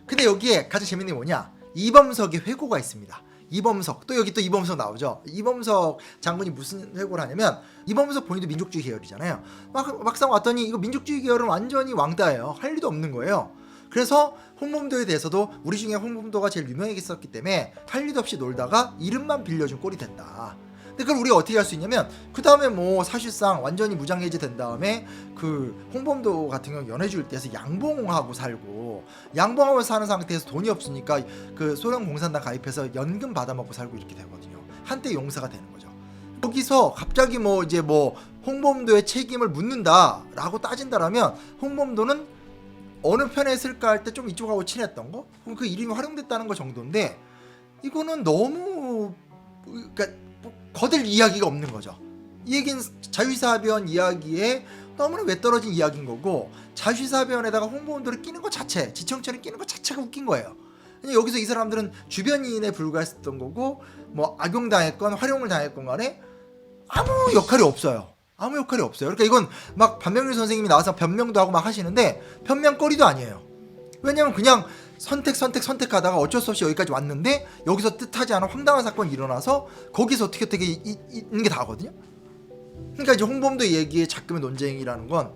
근데 여기에 가장 재밌는 게 뭐냐, 이범석의 회고가 있습니다. 이범석, 또 여기 또 이범석 나오죠. 이범석 장군이 무슨 회고를 하냐면, 이범석 본인도 민족주의 계열이잖아요. 막상 왔더니 이거 민족주의 계열은 완전히 왕따예요. 할 일도 없는 거예요. 그래서 홍범도에 대해서도 우리 중에 홍범도가 제일 유명했었기 때문에 할 일도 없이 놀다가 이름만 빌려준 꼴이 됐다. 근데 그걸 우리가 어떻게 할 수 있냐면, 그 다음에 뭐 사실상 완전히 무장해제 된 다음에 그 홍범도 같은 경우 연해주일 때에서 양봉하고 살고, 양봉하고 사는 상태에서 돈이 없으니까 그 소련 공산당 가입해서 연금 받아먹고 살고 이렇게 되거든요. 한때 용사가 되는 거죠. 거기서 갑자기 뭐 이제 뭐 홍범도의 책임을 묻는다라고 따진다라면, 홍범도는 어느 편에 있을까 할 때 좀 이쪽하고 친했던 거, 그 이름이 활용됐다는 거 정도인데, 이거는 너무 그러니까 거들 이야기가 없는 거죠. 이 얘기는 자유시사변 이야기에 너무나 외떨어진 이야기인 거고, 자유시사변에다가 홍범도를 끼는 것 자체, 지청천을 끼는 것 자체가 웃긴 거예요. 여기서 이 사람들은 주변인에 불과했었던 거고, 뭐 악용당했건 활용을 당했건 간에 아무 역할이 없어요. 아무 역할이 없어요. 그러니까 이건 막 반명률 선생님이 나와서 변명도 하고 막 하시는데 변명거리도 아니에요. 왜냐면 그냥 선택하다가 어쩔 수 없이 여기까지 왔는데, 여기서 뜻하지 않은 황당한 사건이 일어나서 거기서 어떻게 있는 게 다거든요. 그러니까 이제 홍범도 얘기의 작금의 논쟁이라는 건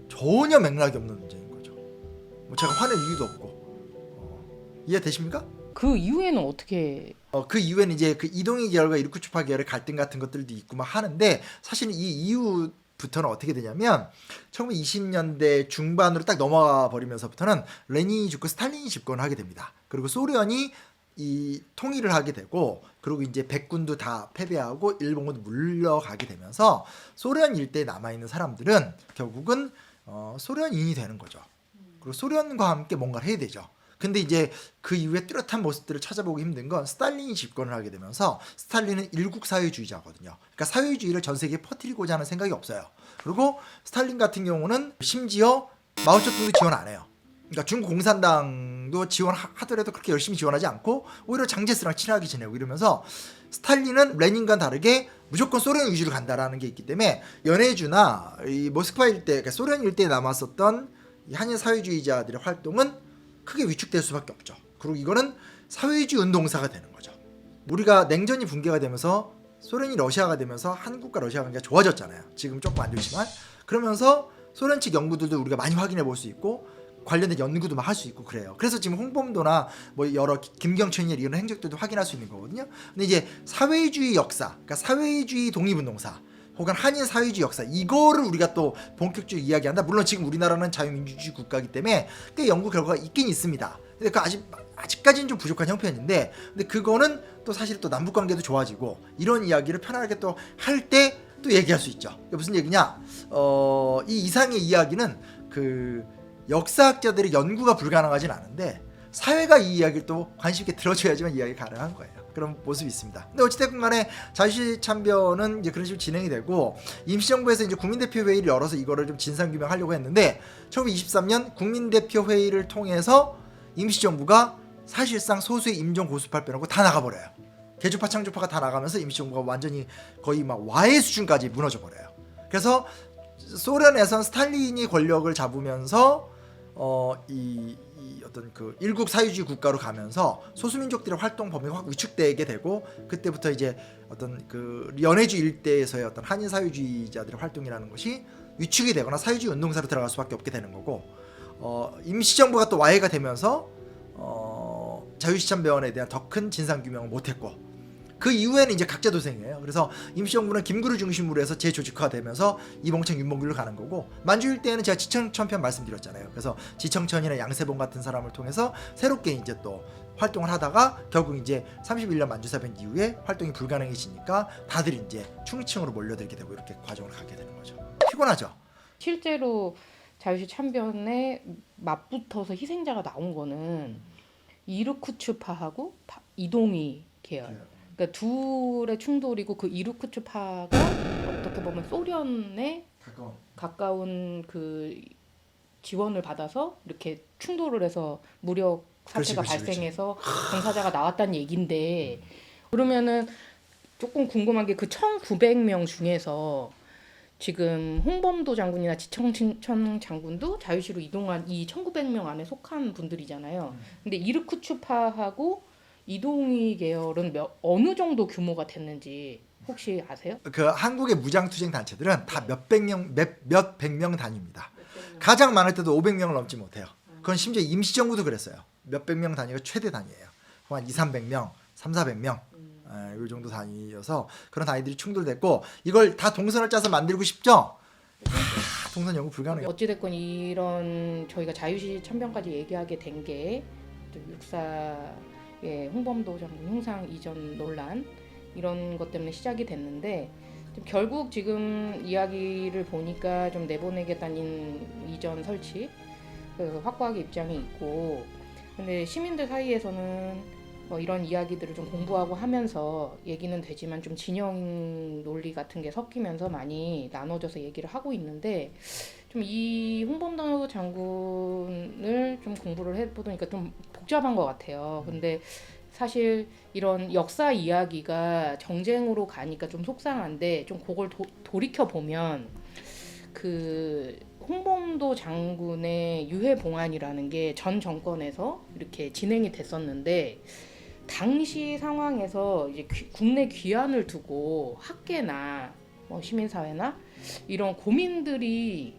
전혀 맥락이 없는 논쟁인 거죠. 뭐 제가 화낼 이유도 없고. 이해되십니까? 그 이후에는 어떻게? 그 이후에는 이제 그 이동희 계열과 이르쿠츠파 계열의 갈등 같은 것들도 있고 막 하는데 사실 이 이후부터는 어떻게 되냐면 1920년대 중반으로 딱 넘어가 버리면서부터는 레닌이 죽고 스탈린이 집권을 하게 됩니다. 그리고 소련이 이 통일을 하게 되고 그리고 이제 백군도 다 패배하고 일본군도 물려가게 되면서 소련 일대에 남아있는 사람들은 결국은 소련인이 되는 거죠. 그리고 소련과 함께 뭔가를 해야 되죠. 근데 이제 그 이후에 뚜렷한 모습들을 찾아보기 힘든 건 스탈린이 집권을 하게 되면서 스탈린은 일국 사회주의자거든요. 그러니까 사회주의를 전 세계에 퍼뜨리고자 하는 생각이 없어요. 그리고 스탈린 같은 경우는 심지어 마오쩌둥도 지원 안 해요. 그러니까 중국 공산당도 지원하더라도 그렇게 열심히 지원하지 않고 오히려 장제스랑 친하게 지내고 이러면서 스탈린은 레닌과는 다르게 무조건 소련 위주로 간다라는 게 있기 때문에 연해주나 이 모스크바 일대, 그러니까 소련 일대에 남았었던 이 한인 사회주의자들의 활동은 크게 위축될 수밖에 없죠. 그리고 이거는 사회주의 운동사가 되는 거죠. 우리가 냉전이 붕괴가 되면서 소련이 러시아가 되면서 한국과 러시아 관계가 좋아졌잖아요. 지금 조금 안 좋지만 그러면서 소련 측 연구들도 우리가 많이 확인해 볼 수 있고 관련된 연구도 막 할 수 있고 그래요. 그래서 지금 홍범도나 뭐 여러 김경천이 이런 행적들도 확인할 수 있는 거거든요. 근데 이제 사회주의 역사, 그러니까 사회주의 독립운동사 혹은 한인 사회주의 역사 이거를 우리가 또 본격적으로 이야기한다. 물론 지금 우리나라는 자유민주주의 국가이기 때문에 꽤 연구 결과가 있긴 있습니다. 근데 그 아직까지는 좀 부족한 형편인데, 근데 그거는 또 사실 또 남북 관계도 좋아지고 이런 이야기를 편안하게 또 할 때 또 얘기할 수 있죠. 이게 무슨 얘기냐? 이 이상의 이야기는 그 역사학자들의 연구가 불가능하진 않은데 사회가 이 이야기를 또 관심 있게 들어줘야지만 이야기가 가능한 거예요. 그런 모습이 있습니다. 근데 어찌됐건 간에 자유시 참변은 이제 그런 식으로 진행이 되고 임시정부에서 이제 국민대표 회의를 열어서 이거를 좀 진상규명하려고 했는데 1923년 국민대표 회의를 통해서 임시정부가 사실상 소수의 임종 고수파를 빼놓고 다 나가버려요. 개주파 창조파가 다 나가면서 임시정부가 완전히 거의 막 와해 수준까지 무너져 버려요. 그래서 소련에선 스탈린이 권력을 잡으면서 이 어떤 그 일국 사회주의 국가로 가면서 소수민족들의 활동 범위가 확 위축되게 되고 그때부터 이제 어떤 그 연해주 일대에서의 어떤 한인 사회주의자들의 활동이라는 것이 위축이 되거나 사회주의 운동사로 들어갈 수밖에 없게 되는 거고 임시정부가 또 와해가 되면서 자유시참변에 대한 더 큰 진상규명을 못했고 그 이후에는 이제 각자 도생이에요. 그래서 임시정부는 김구를 중심으로 해서 재조직화되면서 이봉창, 윤봉길로 가는 거고 만주 일대에는 제가 지청천편 말씀드렸잖아요. 그래서 지청천이나 양세봉 같은 사람을 통해서 새롭게 이제 또 활동을 하다가 결국 이제 31년 만주사변 이후에 활동이 불가능해지니까 다들 이제 충칭으로 몰려들게 되고 이렇게 과정을 가게 되는 거죠. 피곤하죠. 실제로 자유시 참변에 맞붙어서 희생자가 나온 거는 이르쿠츠파하고 이동희 계열. 그러니까 둘의 충돌이고 그 이르쿠츠파가 어떻게 보면 소련에 가까운 그 지원을 받아서 이렇게 충돌을 해서 무력 사태가 발생해서 전사자가 나왔다는 얘긴데 그러면은 조금 궁금한 게 그 1900명 중에서 지금 홍범도 장군이나 지청천 장군도 자유시로 이동한 이 1900명 안에 속한 분들이잖아요. 근데 이르쿠츠파하고 이동희 계열은 어느 정도 규모가 됐는지 혹시 아세요? 그 한국의 무장투쟁 단체들은 다 몇백 명 단위입니다. 가장 많을 때도 500명을 넘지 못해요. 그건 심지어 임시정부도 그랬어요. 몇백 명 단위가 최대 단위예요. 한 2, 300명, 3, 400명 이 정도 단위여서 그런 단위들이 충돌됐고 이걸 다 동선을 짜서 만들고 싶죠? 다 동선 연구 불가능해요. 어찌됐건 이런 저희가 자유시 참변까지 얘기하게 된 게 육사의 홍범도 장군 흉상 이전 논란 이런 것 때문에 시작이 됐는데 결국 지금 이야기를 보니까 좀 내보내겠다는 이전 설치 그 확고하게 입장이 있고 근데 시민들 사이에서는 이런 이야기들을 좀 공부하고 하면서 얘기는 되지만 좀 진영 논리 같은 게 섞이면서 많이 나눠져서 얘기를 하고 있는데 좀 이 홍범도 장군을 좀 공부를 해보니까 좀 복잡한 것 같아요. 근데 사실 이런 역사 이야기가 정쟁으로 가니까 좀 속상한데 좀 그걸 돌이켜 보면 그 홍범도 장군의 유해 봉안이라는 게 전 정권에서 이렇게 진행이 됐었는데 당시 상황에서 이제 국내 귀환을 두고 학계나 시민사회나 이런 고민들이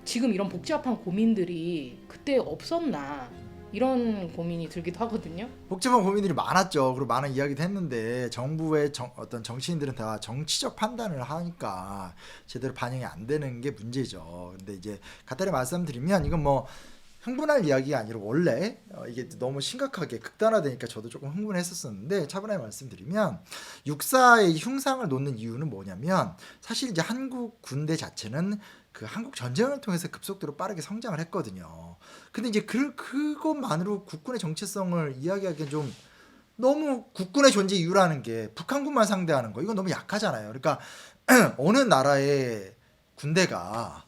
지금 이런 복잡한 고민들이 그때 없었나 이런 고민이 들기도 하거든요. 복잡한 고민들이 많았죠. 그리고 많은 이야기도 했는데 정부의 어떤 정치인들은 다 정치적 판단을 하니까 제대로 반영이 안 되는 게 문제죠. 근데 이제 간단히 말씀드리면 이건 뭐 흥분할 이야기가 아니라 원래 이게 너무 심각하게 극단화되니까 저도 조금 흥분했었었는데 차분하게 말씀드리면 육사의 흉상을 놓는 이유는 뭐냐면 사실 이제 한국 군대 자체는 그 한국 전쟁을 통해서 급속도로 빠르게 성장을 했거든요. 근데 이제 그것만으로 국군의 정체성을 이야기하기엔 좀 너무 국군의 존재 이유라는 게 북한군만 상대하는 거 이건 너무 약하잖아요. 그러니까 어느 나라의 군대가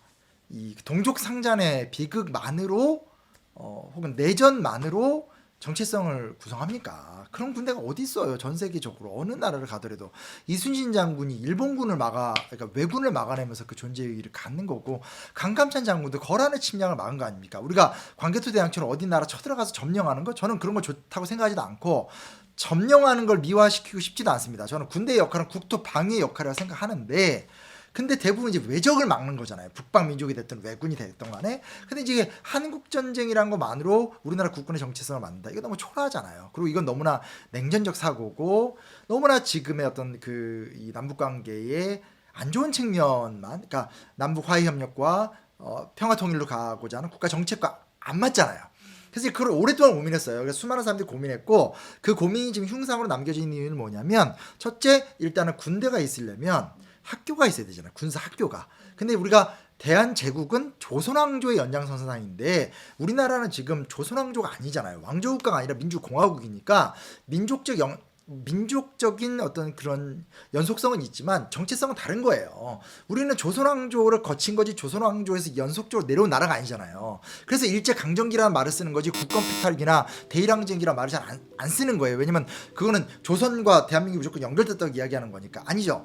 이 동족 상잔의 비극만으로 혹은 내전만으로 정체성을 구성합니까? 그런 군대가 어디 있어요? 전 세계적으로 어느 나라를 가더라도 이순신 장군이 일본군을 그러니까 왜군을 막아내면서 그 존재 의의를 갖는 거고 강감찬 장군도 거란의 침략을 막은 거 아닙니까? 우리가 광개토 대왕처럼 어디 나라 쳐들어가서 점령하는 거 저는 그런 거 좋다고 생각하지도 않고 점령하는 걸 미화시키고 싶지도 않습니다. 저는 군대의 역할은 국토 방위의 역할이라고 생각하는데 근데 대부분 이제 외적을 막는 거잖아요. 북방 민족이 됐든 왜군이 됐든 간에. 근데 이제 한국 전쟁이란 것만으로 우리나라 국군의 정체성을 만든다. 이거 너무 초라하잖아요. 그리고 이건 너무나 냉전적 사고고 너무나 지금의 어떤 이 남북 관계의 안 좋은 측면만, 그러니까 남북 화해 협력과 평화 통일로 가고자 하는 국가 정책과 안 맞잖아요. 그래서 그걸 오랫동안 고민했어요. 그래서 수많은 사람들이 고민했고 그 고민이 지금 흉상으로 남겨진 이유는 뭐냐면 첫째, 일단은 군대가 있으려면 학교가 있어야 되잖아요. 군사 학교가. 근데 우리가 대한제국은 조선왕조의 연장선상인데 우리나라는 지금 조선왕조가 아니잖아요. 왕조국가가 아니라 민주공화국이니까 민족적인 어떤 그런 연속성은 있지만 정체성은 다른 거예요. 우리는 조선왕조를 거친 거지 조선왕조에서 연속적으로 내려온 나라가 아니잖아요. 그래서 일제강점기라는 말을 쓰는 거지 국권피탈기나 대일항쟁기라는 말을 잘 안 쓰는 거예요. 왜냐면 그거는 조선과 대한민국이 무조건 연결됐다고 이야기하는 거니까. 아니죠.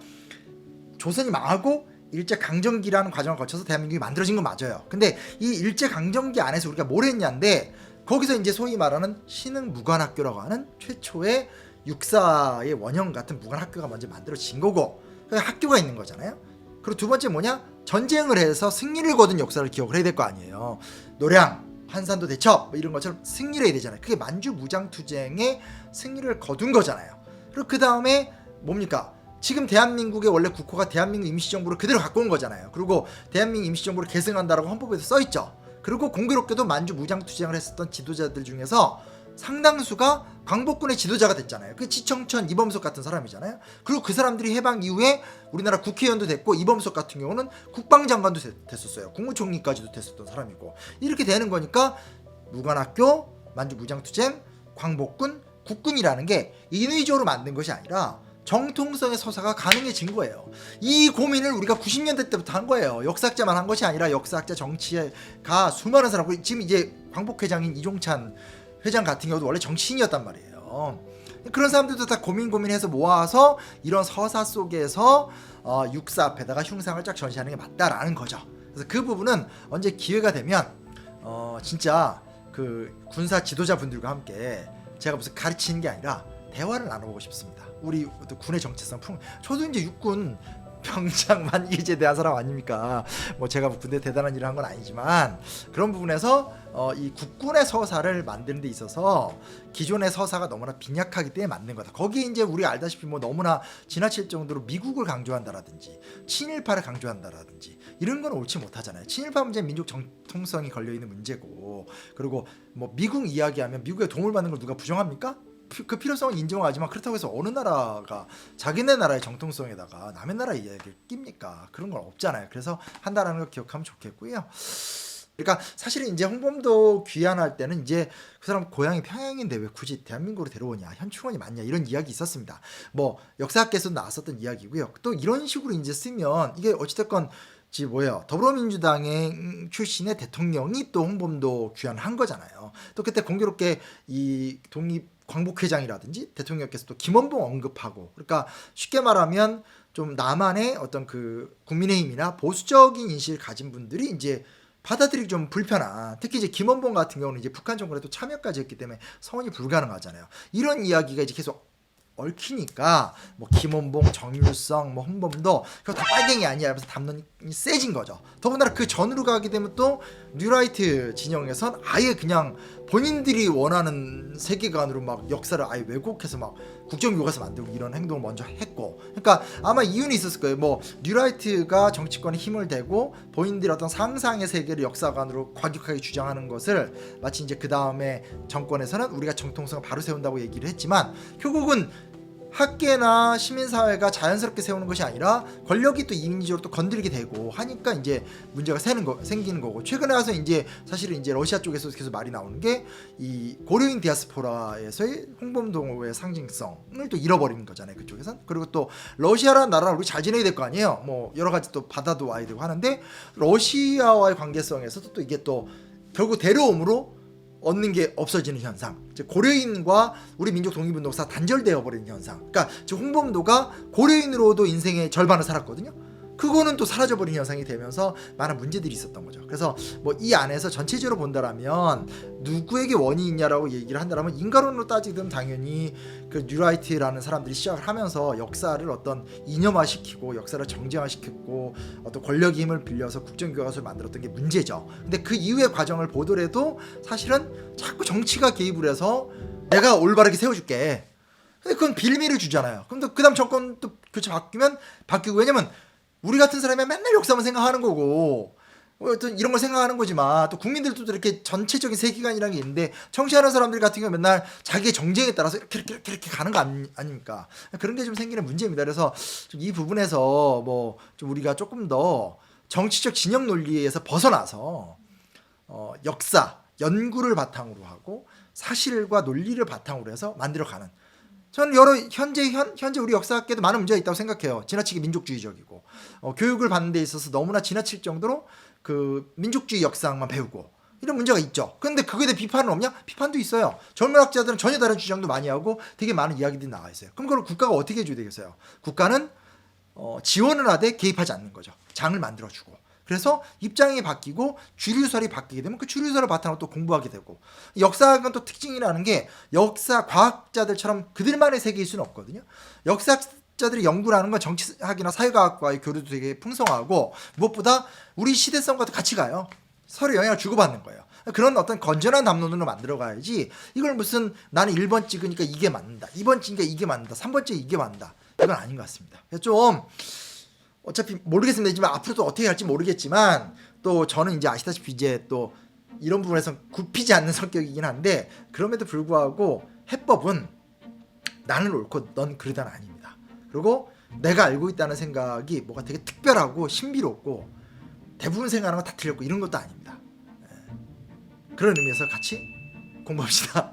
조선이 망하고 일제강점기라는 과정을 거쳐서 대한민국이 만들어진 건 맞아요. 근데 이 일제강점기 안에서 우리가 뭘 했냐인데 거기서 이제 소위 말하는 신흥무관학교라고 하는 최초의 육사의 원형 같은 무관학교가 먼저 만들어진 거고 학교가 있는 거잖아요. 그리고 두 번째 뭐냐? 전쟁을 해서 승리를 거둔 역사를 기억을 해야 될 거 아니에요. 노량, 한산도 대첩 뭐 이런 것처럼 승리를 해야 되잖아요. 그게 만주 무장투쟁의 승리를 거둔 거잖아요. 그리고 그 다음에 뭡니까? 지금 대한민국의 원래 국호가 대한민국 임시정부를 그대로 갖고 온 거잖아요. 그리고 대한민국 임시정부를 계승한다라고 헌법에도 써있죠. 그리고 공교롭게도 만주 무장투쟁을 했었던 지도자들 중에서 상당수가 광복군의 지도자가 됐잖아요. 그 지청천 이범석 같은 사람이잖아요. 그리고 그 사람들이 해방 이후에 우리나라 국회의원도 됐고 이범석 같은 경우는 국방장관도 됐었어요. 국무총리까지도 됐었던 사람이고 이렇게 되는 거니까 무관학교, 만주 무장투쟁, 광복군, 국군이라는 게 인위적으로 만든 것이 아니라 정통성의 서사가 가능해진 거예요. 이 고민을 우리가 90년대 때부터 한 거예요. 역사학자만 한 것이 아니라 역사학자, 정치가 수많은 사람, 지금 이제 광복회장인 이종찬 회장 같은 경우도 원래 정치인이었단 말이에요. 그런 사람들도 다 고민해서 모아서 이런 서사 속에서 육사 앞에다가 흉상을 쫙 전시하는 게 맞다라는 거죠. 그래서 그 부분은 언제 기회가 되면 진짜 그 군사 지도자분들과 함께 제가 무슨 가르치는 게 아니라 대화를 나눠보고 싶습니다. 우리 군의 정체성 저도 이제 육군 병장 만기제에 대한 사람 아닙니까? 뭐 제가 군대 대단한 일을 한 건 아니지만 그런 부분에서 이 국군의 서사를 만드는 데 있어서 기존의 서사가 너무나 빈약하기 때문에 만든 거다. 거기에 이제 우리가 알다시피 뭐 너무나 지나칠 정도로 미국을 강조한다라든지 친일파를 강조한다라든지 이런 건 옳지 못하잖아요. 친일파 문제는 민족 정통성이 걸려있는 문제고 그리고 뭐 미국 이야기하면 미국의 도움을 받는 걸 누가 부정합니까? 그 필요성은 인정하지만 그렇다고 해서 어느 나라가 자기네 나라의 정통성에다가 남의 나라 이야기를 낍니까? 그런 건 없잖아요. 그래서 한다라는 걸 기억하면 좋겠고요. 그러니까 사실은 이제 홍범도 귀환할 때는 이제 그 사람 고향이 평양인데 왜 굳이 대한민국으로 데려오냐, 현충원이 맞냐 이런 이야기 있었습니다. 뭐 역사학계에서 나왔었던 이야기고요. 또 이런 식으로 이제 쓰면 이게 어찌됐건 더불어민주당의 출신의 대통령이 또 홍범도 귀환한 거잖아요. 또 그때 공교롭게 이 광복회장이라든지 대통령께서 또 김원봉 언급하고 그러니까 쉽게 말하면 좀 남한의 어떤 그 국민의힘이나 보수적인 인식을 가진 분들이 이제 받아들이기 좀 불편한 특히 이제 김원봉 같은 경우는 이제 북한 정권에 또 참여까지 했기 때문에 성원이 불가능하잖아요. 이런 이야기가 이제 계속 얽히니까 뭐 김원봉, 정율성, 뭐 홍범도 그거 다 빨갱이 아니야 하면서 담론이 세진 거죠. 더군다나 그 전으로 가게 되면 또 뉴라이트 진영에선 아예 그냥 본인들이 원하는 세계관으로 막 역사를 아예 왜곡해서 막 국정교과서 만들고 이런 행동을 먼저 했고, 그러니까 아마 이유는 있었을 거예요. 뭐 뉴라이트가 정치권에 힘을 대고 본인들의 어떤 상상의 세계를 역사관으로 과격하게 주장하는 것을 마치 이제 그 다음에 정권에서는 우리가 정통성을 바로 세운다고 얘기를 했지만, 결국은 학계나 시민사회가 자연스럽게 세우는 것이 아니라 권력이 또 인위적으로 또 건드리게 되고 하니까 이제 문제가 생기는 거고, 최근에 와서 이제 사실은 이제 러시아 쪽에서 계속 말이 나오는 게 이 고려인 디아스포라에서의 홍범도의 상징성을 또 잃어버리는 거잖아요, 그쪽에선. 그리고 또 러시아라는 나라랑 우리 잘 지내야 될 거 아니에요. 뭐 여러 가지 또 바다도 와야 되고 하는데, 러시아와의 관계성에서도 또 이게 또 결국 데려옴으로 얻는 게 없어지는 현상, 즉 고려인과 우리 민족 독립운동사 단절되어 버리는 현상. 그러니까 즉 홍범도가 고려인으로도 인생의 절반을 살았거든요. 그거는 또 사라져버린 현상이 되면서 많은 문제들이 있었던 거죠. 그래서 뭐 이 안에서 전체적으로 본다라면 누구에게 원인이 있냐라고 얘기를 한다라면, 인간론으로 따지든 당연히 그 뉴라이트라는 사람들이 시작을 하면서 역사를 어떤 이념화시키고 역사를 정쟁화시켰고 어떤 권력의 힘을 빌려서 국정교과서를 만들었던 게 문제죠. 근데 그 이후의 과정을 보더라도 사실은 자꾸 정치가 개입을 해서 내가 올바르게 세워줄게. 근데 그건 빌미를 주잖아요. 그럼 또 그다음 정권 또 교체 바뀌면 바뀌고, 왜냐면 우리 같은 사람이 맨날 역사만 생각하는 거고 어떤 이런 걸 생각하는 거지만, 또 국민들도 이렇게 전체적인 세계관이라는 게 있는데, 정치하는 사람들 같은 경우 맨날 자기의 정쟁에 따라서 이렇게 가는 거 아닙니까? 그런 게 좀 생기는 문제입니다. 그래서 좀 이 부분에서 뭐 좀 우리가 조금 더 정치적 진영 논리에서 벗어나서 역사 연구를 바탕으로 하고 사실과 논리를 바탕으로 해서 만들어가는, 저는 현재 우리 역사학계도 많은 문제가 있다고 생각해요. 지나치게 민족주의적이고 교육을 받는 데 있어서 너무나 지나칠 정도로 그 민족주의 역사학만 배우고 이런 문제가 있죠. 그런데 그거에 대해 비판은 없냐? 비판도 있어요. 젊은 학자들은 전혀 다른 주장도 많이 하고 되게 많은 이야기들이 나와 있어요. 그럼 그걸 국가가 어떻게 해줘야 되겠어요? 국가는 지원을 하되 개입하지 않는 거죠. 장을 만들어주고. 그래서 입장이 바뀌고 주류설이 바뀌게 되면 그 주류설을 바탕으로 또 공부하게 되고, 역사학은 또 특징이라는 게 역사 과학자들처럼 그들만의 세계일 수는 없거든요. 역사학자들이 연구를 하는 건 정치학이나 사회과학과의 교류도 되게 풍성하고, 무엇보다 우리 시대성과도 같이 가요. 서로 영향을 주고받는 거예요. 그런 어떤 건전한 담론으로 만들어가야지, 이걸 무슨 나는 1번 찍으니까 이게 맞는다, 2번 찍으니까 이게 맞는다, 3번 찍으니까 이게 맞는다, 이건 아닌 것 같습니다. 좀 어차피 모르겠습니다. 앞으로 또 어떻게 할지 모르겠지만, 또 저는 이제 아시다시피 이제 또 이런 부분에서 굽히지 않는 성격이긴 한데, 그럼에도 불구하고 해법은 나는 옳고 넌 그르다는 아닙니다. 그리고 내가 알고 있다는 생각이 뭐가 되게 특별하고 신비롭고 대부분 생각하는 건 다 틀렸고 이런 것도 아닙니다. 그런 의미에서 같이 공부합시다.